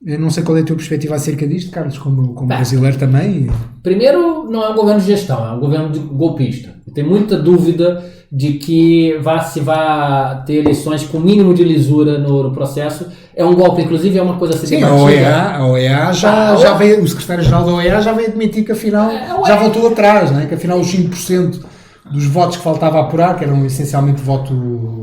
Eu não sei qual é a tua perspectiva acerca disto, Carlos, como brasileiro também. Primeiro, não é um governo de gestão, é um governo golpista. Tem muita dúvida de que se vai ter eleições com mínimo de lisura no processo. É um golpe, inclusive, é uma coisa a ser debatida. A OEA já veio, o secretário-geral da OEA já veio admitir que afinal já voltou atrás, não é? Que afinal os 5% dos votos que faltava a apurar, que eram essencialmente voto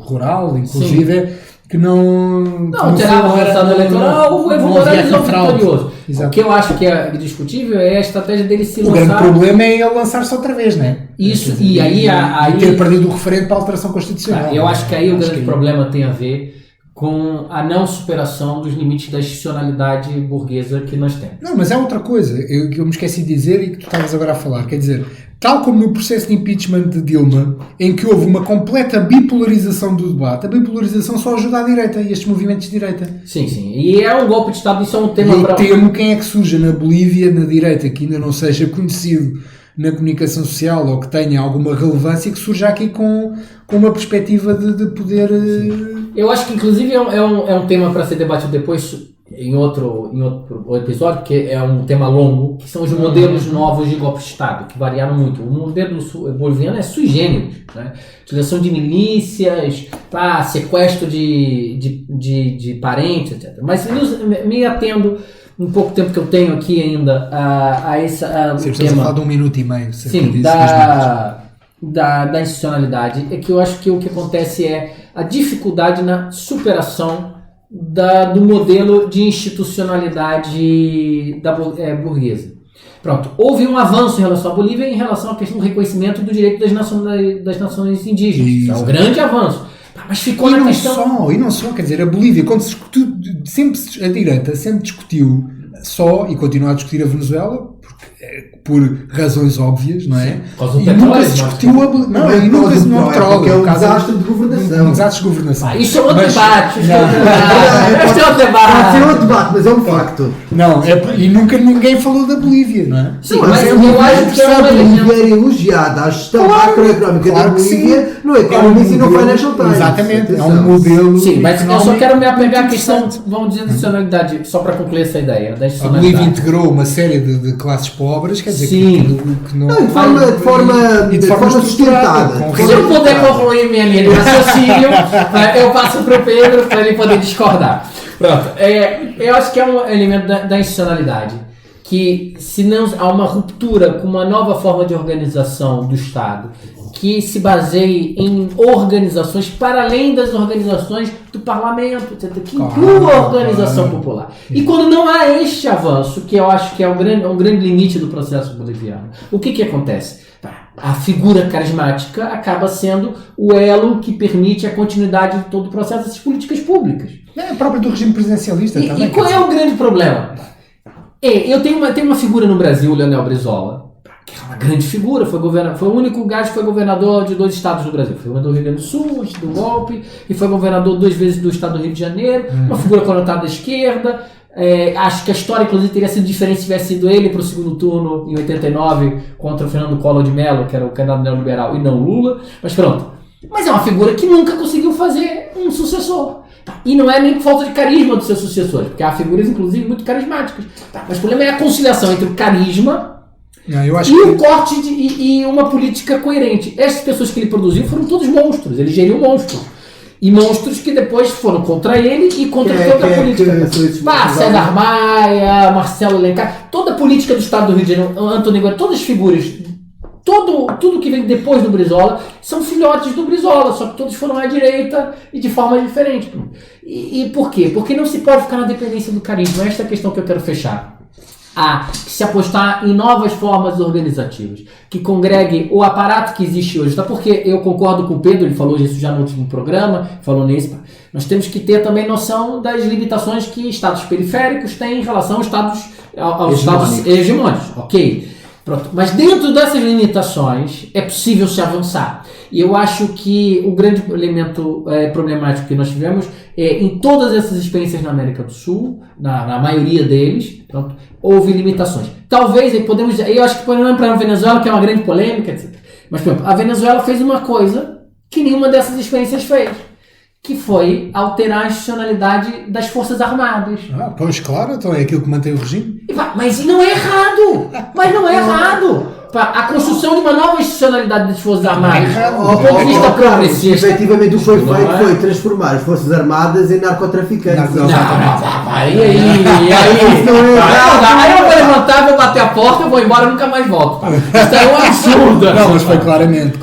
rural, inclusive... Sim. Que não terá o resultado eleitoral, o Evo Morales é o vitorioso. Exato. O que eu acho que é discutível é a estratégia dele se lançar. O grande problema é ele lançar-se outra vez, não é? Isso, e aí ter perdido o referendo para a alteração constitucional. Eu acho que aí o grande problema tem a ver com a não superação dos limites da institucionalidade burguesa que nós temos. Não, mas é outra coisa, que eu me esqueci de dizer e que tu estavas agora a falar, quer dizer, tal como no processo de impeachment de Dilma, em que houve uma completa bipolarização do debate, a bipolarização só ajuda à direita e estes movimentos de direita. Sim, e é um golpe de Estado, isso é um tema... Eu temo quem é que surja na Bolívia, na direita, que ainda não seja conhecido na comunicação social ou que tenha alguma relevância, que surja aqui com uma perspectiva de poder... Eu acho que inclusive é um tema para ser debatido depois em outro episódio, porque é um tema longo, que são os modelos novos de golpe de Estado, que variaram muito. O modelo boliviano é sui generis, né? Utilização de milícias, sequestro de parentes, etc. Mas me atendo um pouco tempo que eu tenho aqui ainda a esse tema. Você falar de 1 minuto e meio. Sim, da institucionalidade. É que eu acho que o que acontece é a dificuldade na superação do modelo de institucionalidade burguesa. Pronto, houve um avanço em relação à Bolívia em relação à questão do reconhecimento do direito das nações indígenas. Isso é um grande avanço. Mas ficou na questão... E não só, quer dizer, a Bolívia, quando se discutiu, a direita sempre discutiu só, e continua a discutir a Venezuela, por razões óbvias, não é? E nunca se discutiu a Bolívia. Não, e nunca se não porque é um desastre de governação. Um desastre de governação. Isso é outro debate. Isso é outro debate. Pode ser outro debate, mas é um facto. Não, e nunca ninguém falou da Bolívia, não é? Sim, mas eu acho que a Bolívia era elogiada a gestão macroeconómica da Bolívia no Economist e no Financial Times. Exatamente, é um modelo. Sim, mas eu só quero me apegar à questão, vamos dizer, da institucionalidade, só para concluir essa ideia. A Bolívia integrou uma série de classes pobres, quer dizer, que não... de forma sustentada. Se eu puder concluir minha linha de raciocínio, eu passo para o Pedro para ele poder discordar. Pronto, eu acho que é um elemento da institucionalidade, que se não há uma ruptura com uma nova forma de organização do Estado, que se baseie em organizações para além das organizações do parlamento, etc., que inclua a organização popular. E quando não há este avanço, que eu acho que é um grande limite do processo boliviano, o que acontece? A figura carismática acaba sendo o elo que permite a continuidade de todo o processo dessas políticas públicas. É próprio do regime presidencialista também. E qual é o grande problema? Eu tenho uma figura no Brasil, o Leonel Brizola, que é uma grande figura, foi o único gajo que foi governador de 2 estados do Brasil. Foi governador do Rio Grande do Sul, antes do golpe, e foi governador 2 vezes do estado do Rio de Janeiro, uma figura conotada da esquerda. Acho que a história, inclusive, teria sido diferente se tivesse sido ele para o segundo turno em 89 contra o Fernando Collor de Mello, que era o candidato neoliberal, e não Lula. Mas pronto. Mas é uma figura que nunca conseguiu fazer um sucessor. E não é nem por falta de carisma dos seus sucessores, porque há figuras, inclusive, muito carismáticas. Mas o problema é a conciliação entre o carisma o corte e uma política coerente. Essas pessoas que ele produziu foram todos monstros. Ele geriu monstros. E monstros que depois foram contra ele e contra toda a política. César Maia, Marcelo Alencar, toda a política do Estado do Rio de Janeiro, Antônio Guerra, todas as figuras, tudo que vem depois do Brizola são filhotes do Brizola, só que todos foram à direita e de forma diferente. E por quê? Porque não se pode ficar na dependência do carisma. Esta é a questão que eu quero fechar. Há que se apostar em novas formas organizativas, que congregue o aparato que existe hoje. Até porque eu concordo com o Pedro, ele falou isso já no último programa, falou nisso. Nós temos que ter também noção das limitações que estados periféricos têm em relação aos estados hegemônicos. Ok. Pronto. Mas dentro dessas limitações é possível se avançar. E eu acho que o grande elemento problemático que nós tivemos é em todas essas experiências na América do Sul, na maioria deles, pronto, houve limitações. Talvez, eu acho que podemos para a Venezuela, que é uma grande polêmica, etc. Mas, por exemplo, a Venezuela fez uma coisa que nenhuma dessas experiências fez, que foi alterar a institucionalidade das Forças Armadas. Pois claro, então é aquilo que mantém o regime. Mas não é errado! A construção de uma nova institucionalidade das Forças Armadas, do ponto de vista progressista. Efetivamente, o que foi feito foi transformar as Forças Armadas em narcotraficantes. E aí eu vou levantar, vou bater a porta, eu vou embora e nunca mais volto. Isso é um absurdo. Não, mas foi claramente.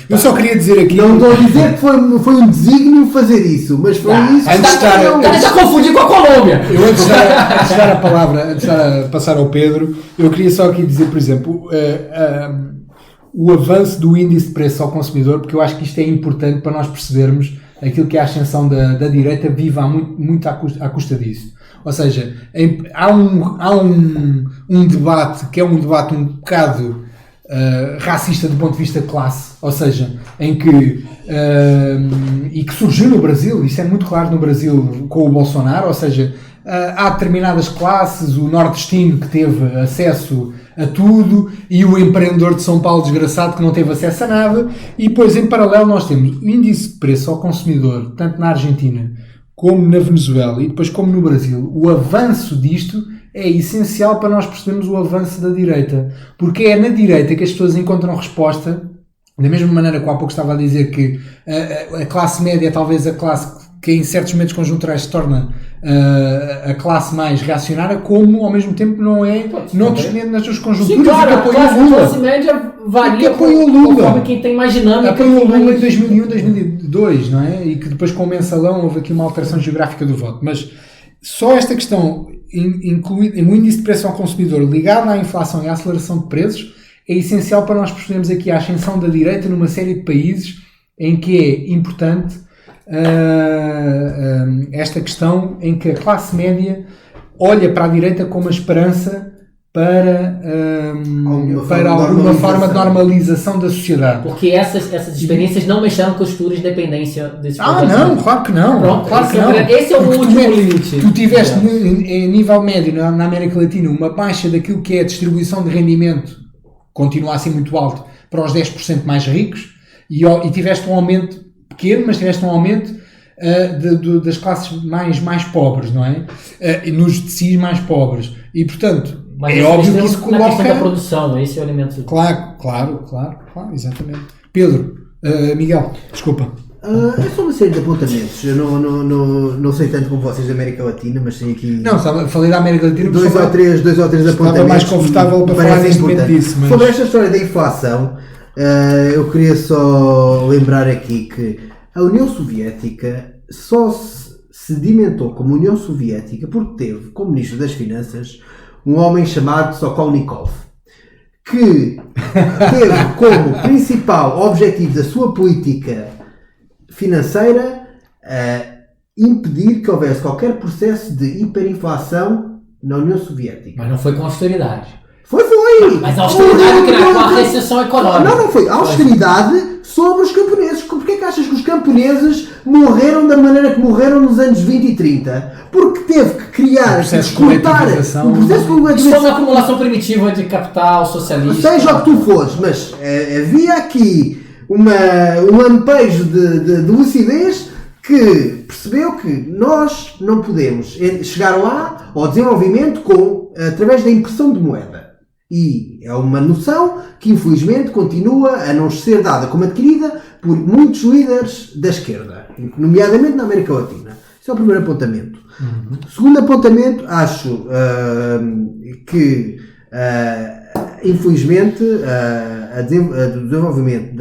Eu só queria dizer aqui... Não estou a dizer que foi um desígnio fazer isso, mas foi isso. Antes de confundir com a Colômbia. Eu antes de dar a palavra, antes de passar ao Pedro, eu queria só aqui dizer, por exemplo... o avanço do índice de preço ao consumidor, porque eu acho que isto é importante para nós percebermos aquilo que é a ascensão da direita vive muito à custa disso. Ou seja, há um debate que é um debate um bocado racista do ponto de vista de classe, ou seja, em que e que surgiu no Brasil, isso é muito claro no Brasil com o Bolsonaro, ou seja, há determinadas classes, o nordestino que teve acesso a tudo e o empreendedor de São Paulo desgraçado que não teve acesso a nada, e depois em paralelo nós temos o índice de preço ao consumidor, tanto na Argentina como na Venezuela e depois como no Brasil. O avanço disto é essencial para nós percebermos o avanço da direita, porque é na direita que as pessoas encontram resposta, da mesma maneira que há pouco estava a dizer que a classe média é talvez a classe que em certos momentos conjunturais se torna a classe mais reacionária, como ao mesmo tempo não dependendo das suas conjunturas. Sim, claro, e que apoia o Lula. A classe média varia conforme quem tem mais dinâmica. Apoiou o Lula em 2001, 2002, não é? E que depois com o mensalão houve aqui uma alteração geográfica do voto. Mas só esta questão, incluída em um índice de preço ao consumidor ligado à inflação e à aceleração de preços, é essencial para nós percebermos aqui a ascensão da direita numa série de países em que é importante esta questão em que a classe média olha para a direita com uma esperança para alguma forma de normalização da sociedade. Porque essas experiências não mexeram com as futuras dependência desse não, claro que não. Pronto, claro que não. Esse é o último limite. Tu tiveste em nível médio na América Latina uma baixa daquilo que é a distribuição de rendimento, continua a ser muito alto, para os 10% mais ricos, e tiveste um aumento pequeno, mas tiveste um aumento das classes mais pobres, não é? Nos decís mais pobres. E, portanto, mas é óbvio que isso coloca... Na questão da produção, esse é o elemento... Claro, exatamente. Pedro, Miguel, desculpa. É só uma série de apontamentos. Eu não sei tanto como vocês da América Latina, mas tenho aqui... Não, falei da América Latina... Dois ou três apontamentos. Estava mais confortável para falar neste momento disso. Mas... Sobre esta história da inflação, eu queria só lembrar aqui que a União Soviética só se sedimentou como União Soviética porque teve como Ministro das Finanças um homem chamado Sokolnikov, que teve como principal objetivo da sua política financeira impedir que houvesse qualquer processo de hiperinflação na União Soviética. Mas não foi com austeridade. Foi! Mas a austeridade criou a recessão económica. Não foi. A austeridade sobre os camponeses. Porquê é que achas que os camponeses morreram da maneira que morreram nos anos 20 e 30? Porque teve que criar, exportar um processo de coletivização. Isso foi uma acumulação primitiva de capital socialista. Seja o que tu fores, mas havia aqui um lampejo de lucidez que percebeu que nós não podemos chegar lá ao desenvolvimento através da impressão de moeda. E é uma noção que infelizmente continua a não ser dada como adquirida por muitos líderes da esquerda, nomeadamente na América Latina. Esse é o primeiro apontamento. Segundo apontamento, acho que infelizmente o desenvolvimento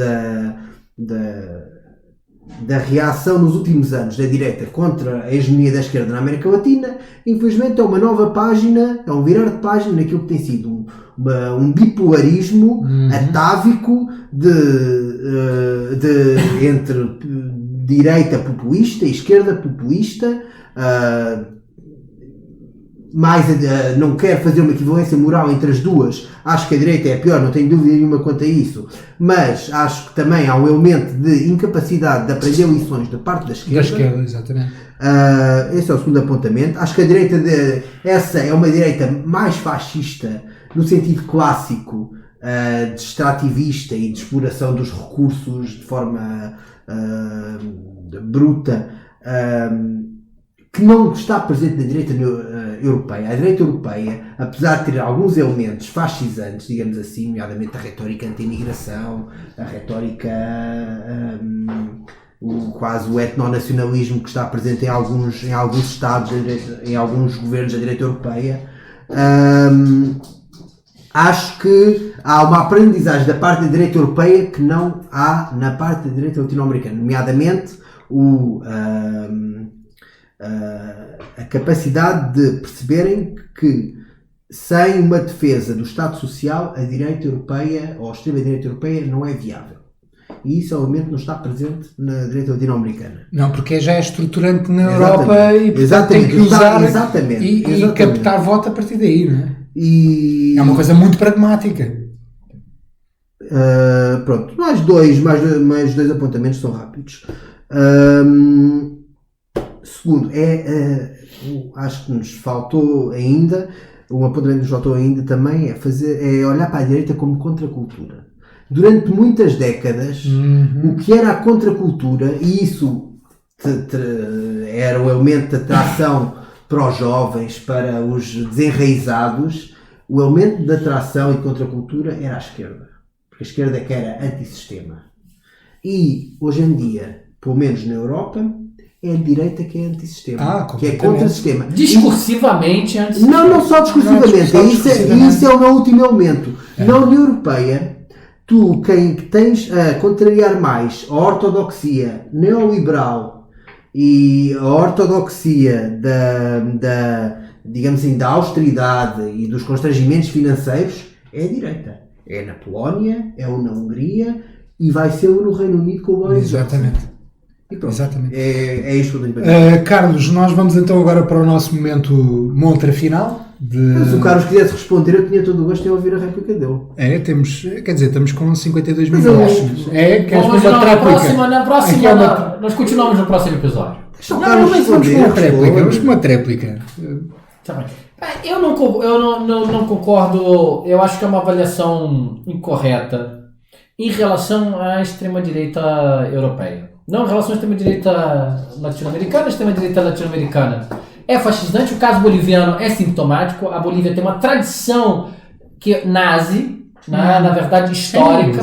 da reação nos últimos anos da direita contra a hegemonia da esquerda na América Latina, infelizmente é uma nova página, é um virar de página naquilo que tem sido um bipolarismo atávico entre direita populista e esquerda populista, não quero fazer uma equivalência moral entre as duas, acho que a direita é pior, não tenho dúvida nenhuma quanto a isso, mas acho que também há um elemento de incapacidade de aprender lições da parte da esquerda. Da esquerda, exatamente. Esse é o segundo apontamento. Acho que a direita, essa é uma direita mais fascista, no sentido clássico, de extrativista e de exploração dos recursos de forma bruta, que não está presente na direita europeia. A direita europeia, apesar de ter alguns elementos fascisantes, digamos assim, nomeadamente a retórica anti-imigração, a retórica, quase o etnonacionalismo que está presente em alguns estados, em alguns governos da direita europeia, acho que há uma aprendizagem da parte da direita europeia que não há na parte da direita latino-americana, nomeadamente a capacidade de perceberem que sem uma defesa do Estado Social a direita europeia ou a extrema-direita europeia não é viável. E isso, obviamente, não está presente na direita latino-americana. Não, porque já é estruturante na Europa e, portanto, tem que usar e captar voto a partir daí, não é? É uma coisa muito pragmática. Pronto, mais dois apontamentos, são rápidos. Segundo, acho que nos faltou ainda, um apontamento que nos faltou ainda também é olhar para a direita como contracultura. Durante muitas décadas, o que era a contracultura, e isso era o elemento de atração para os jovens, para os desenraizados, o elemento de atração e de contracultura era a esquerda. Porque a esquerda é que era antissistema. E, hoje em dia, pelo menos na Europa, é a direita que é antissistema, que é contra-sistema. Discursivamente antissistema. Não só discursivamente. Isso é o meu último elemento. Na União Europeia, tu, quem tens a contrariar mais a ortodoxia neoliberal e a ortodoxia digamos assim, da austeridade e dos constrangimentos financeiros, é a direita. É na Polónia, é na Hungria e vai ser no Reino Unido com o Boris Johnson. Exatamente. E pronto, exatamente. É isto que eu tenho para dizer. Carlos, nós vamos então agora para o nosso momento montra final. Se o Carlos quisesse responder, eu tinha todo o gosto em ouvir a réplica dele. Estamos com 52 minutos. Queres uma tréplica? Na próxima, nós continuamos no próximo episódio. Vamos com uma tréplica. Tá bem. Eu não concordo, eu acho que é uma avaliação incorreta em relação à extrema-direita europeia. Não em relação à extrema-direita latino-americana. A extrema-direita latino-americana é fascistante, o caso boliviano é sintomático. A Bolívia tem uma tradição nazi, na verdade histórica.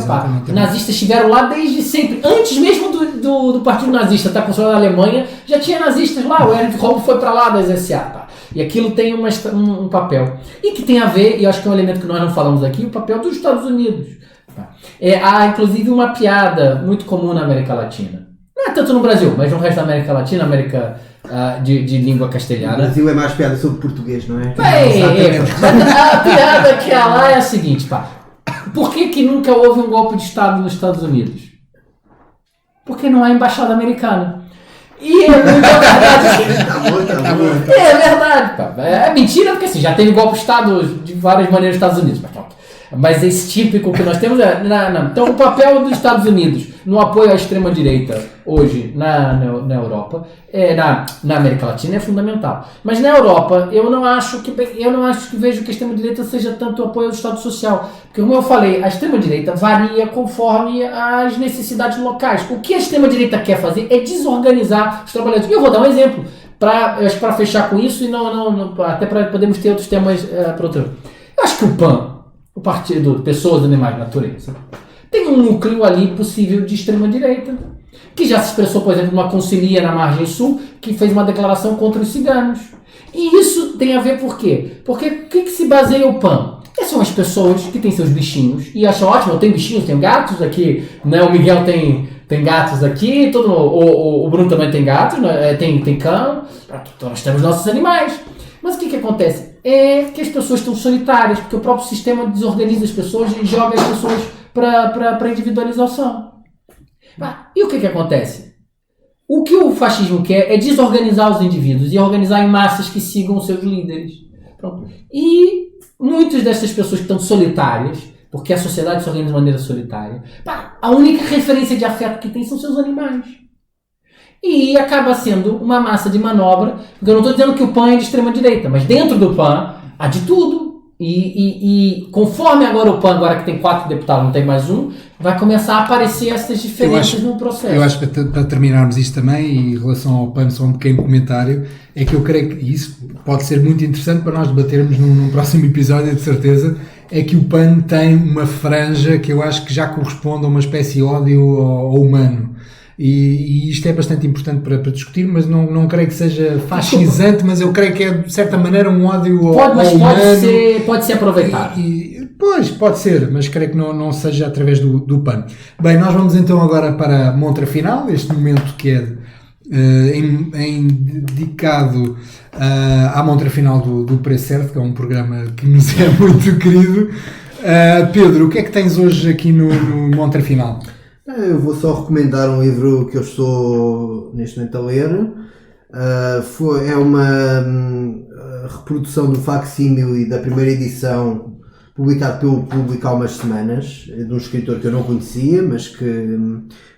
Os nazistas estiveram lá desde sempre, antes mesmo do partido nazista estar consolidado na Alemanha, já tinha nazistas lá, o Erich Hoppe foi para lá das SA. E aquilo tem um papel. E que tem a ver, e acho que é um elemento que nós não falamos aqui, o papel dos Estados Unidos. Há inclusive uma piada muito comum na América Latina. Não é tanto no Brasil, mas no resto da América Latina, América de língua castelhana. O Brasil é mais piada sobre português, não é? A piada que há lá é a seguinte, por que nunca houve um golpe de Estado nos Estados Unidos? Porque não há embaixada americana. E é muito verdade. Tá bom. É verdade. É mentira, porque assim, já teve golpe de Estado de várias maneiras nos Estados Unidos. Mas esse típico que nós temos não. Então, o papel dos Estados Unidos no apoio à extrema-direita hoje na Europa, na América Latina, é fundamental. Mas na Europa, eu não acho que vejo que a extrema-direita seja tanto apoio ao Estado Social. Porque, como eu falei, a extrema-direita varia conforme as necessidades locais. O que a extrema-direita quer fazer é desorganizar os trabalhadores. E eu vou dar um exemplo, para fechar com isso, e até para podermos ter outros temas para outro. Eu acho que o PAN, o Partido Pessoas, Animais, Natureza, tem um núcleo ali possível de extrema-direita, que já se expressou, por exemplo, numa concilia na margem sul, que fez uma declaração contra os ciganos. E isso tem a ver por quê? Porque o que se baseia o PAN? Essas são as pessoas que têm seus bichinhos e acham ótimo, eu tenho bichinhos, tenho gatos aqui, né? O Miguel tem gatos aqui, o Bruno também tem gatos, né? tem cão, então nós temos nossos animais. Mas o que acontece? É que as pessoas estão solitárias, porque o próprio sistema desorganiza as pessoas e joga as pessoas para individualização. E o que acontece? O que o fascismo quer é desorganizar os indivíduos e organizar em massas que sigam os seus líderes. Pronto. E muitas dessas pessoas que estão solitárias, porque a sociedade se organiza de maneira solitária, a única referência de afeto que tem são seus animais. E acaba sendo uma massa de manobra, porque eu não estou dizendo que o PAN é de extrema-direita, mas dentro do PAN há de tudo. E conforme agora o PAN, agora que tem 4 deputados, não tem mais um, vai começar a aparecer essas diferenças no processo. Eu acho que para terminarmos isto também, e em relação ao PAN, só um pequeno comentário, é que eu creio que isso pode ser muito interessante para nós debatermos num próximo episódio, de certeza, é que o PAN tem uma franja que eu acho que já corresponde a uma espécie de ódio ao humano. E isto é bastante importante para discutir, mas não creio que seja fascisante, mas eu creio que é de certa maneira um ódio ao humano. Pode ser aproveitado. Pois, pode ser, mas creio que não seja através do PAN. Bem, nós vamos então agora para a montra final, este momento que é dedicado à montra final do Preço Certo, que é um programa que nos é muito querido. Pedro, o que é que tens hoje aqui no montra final? Eu vou só recomendar um livro que eu estou neste momento a ler. É uma reprodução do facsímile da primeira edição, publicado pelo Público há umas semanas, de um escritor que eu não conhecia, mas que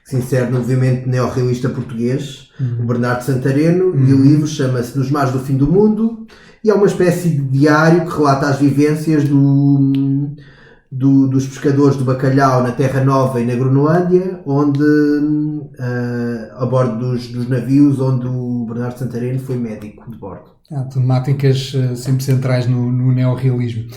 se insere no movimento neorrealista português, o Bernardo Santareno, e o livro chama-se Nos Mares do Fim do Mundo, e é uma espécie de diário que relata as vivências dos pescadores do bacalhau na Terra Nova e na Groenlândia, onde a bordo dos navios onde o Bernardo Santareno foi médico de bordo. Temáticas sempre centrais no neorrealismo.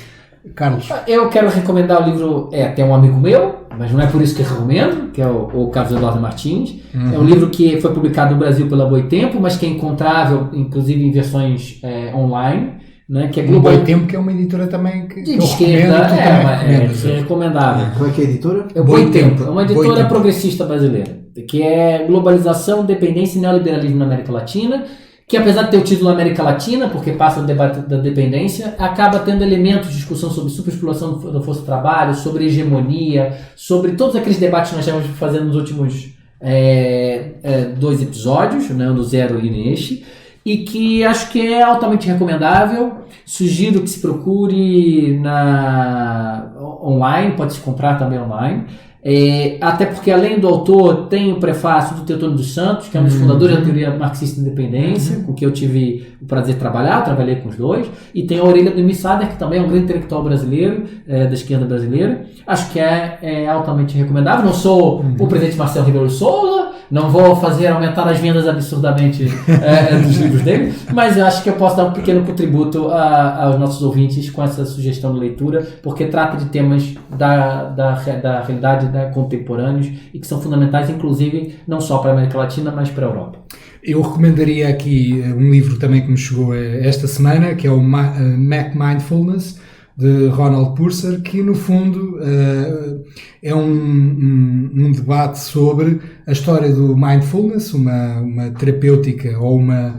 Carlos? Eu quero recomendar o livro, tem um amigo meu, mas não é por isso que eu recomendo, que é o Carlos Eduardo Martins. É um livro que foi publicado no Brasil pela Boitempo, mas que é encontrável, inclusive, em versões online. Né, que é Global Boitempo, que é uma editora também que de esquerda, é recomendável. Qual é que é a editora? É o Boitempo, é uma editora progressista brasileira, que é Globalização, Dependência e Neoliberalismo na América Latina, que apesar de ter o título América Latina, porque passa o debate da dependência, acaba tendo elementos de discussão sobre superexploração da força de trabalho, sobre hegemonia, sobre todos aqueles debates que nós estamos fazendo nos últimos 2 episódios, né, no Zero e neste, e que acho que é altamente recomendável. Sugiro que se procure online, pode se comprar também online. Até porque, além do autor, tem o prefácio do Teotônio dos Santos, que é um dos fundadores da teoria marxista da independência, com que eu tive o prazer de trabalhar, trabalhei com os dois. E tem a Orelha do Missader, que também é um grande intelectual brasileiro, da esquerda brasileira. Acho que é altamente recomendável. Não sou o presidente Marcelo Rebelo de Sousa, não vou fazer aumentar as vendas absurdamente dos livros dele, mas eu acho que eu posso dar um pequeno contributo aos nossos ouvintes com essa sugestão de leitura, porque trata de temas da realidade contemporâneos e que são fundamentais, inclusive, não só para a América Latina, mas para a Europa. Eu recomendaria aqui um livro também que me chegou esta semana, que é o Mac Mindfulness, de Ronald Purser, que no fundo é um debate sobre a história do mindfulness, uma terapêutica ou uma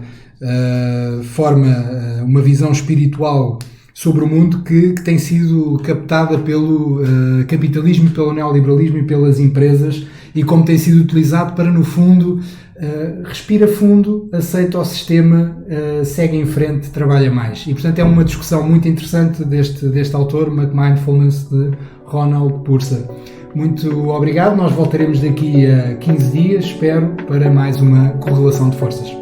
uma visão espiritual sobre o mundo que tem sido captada pelo capitalismo, pelo neoliberalismo e pelas empresas, e como tem sido utilizado para, no fundo, respira fundo, aceita o sistema, segue em frente, trabalha mais. E, portanto, é uma discussão muito interessante deste autor, Mindfulness, de Ronald Purser. Muito obrigado. Nós voltaremos daqui a 15 dias, espero, para mais uma correlação de forças.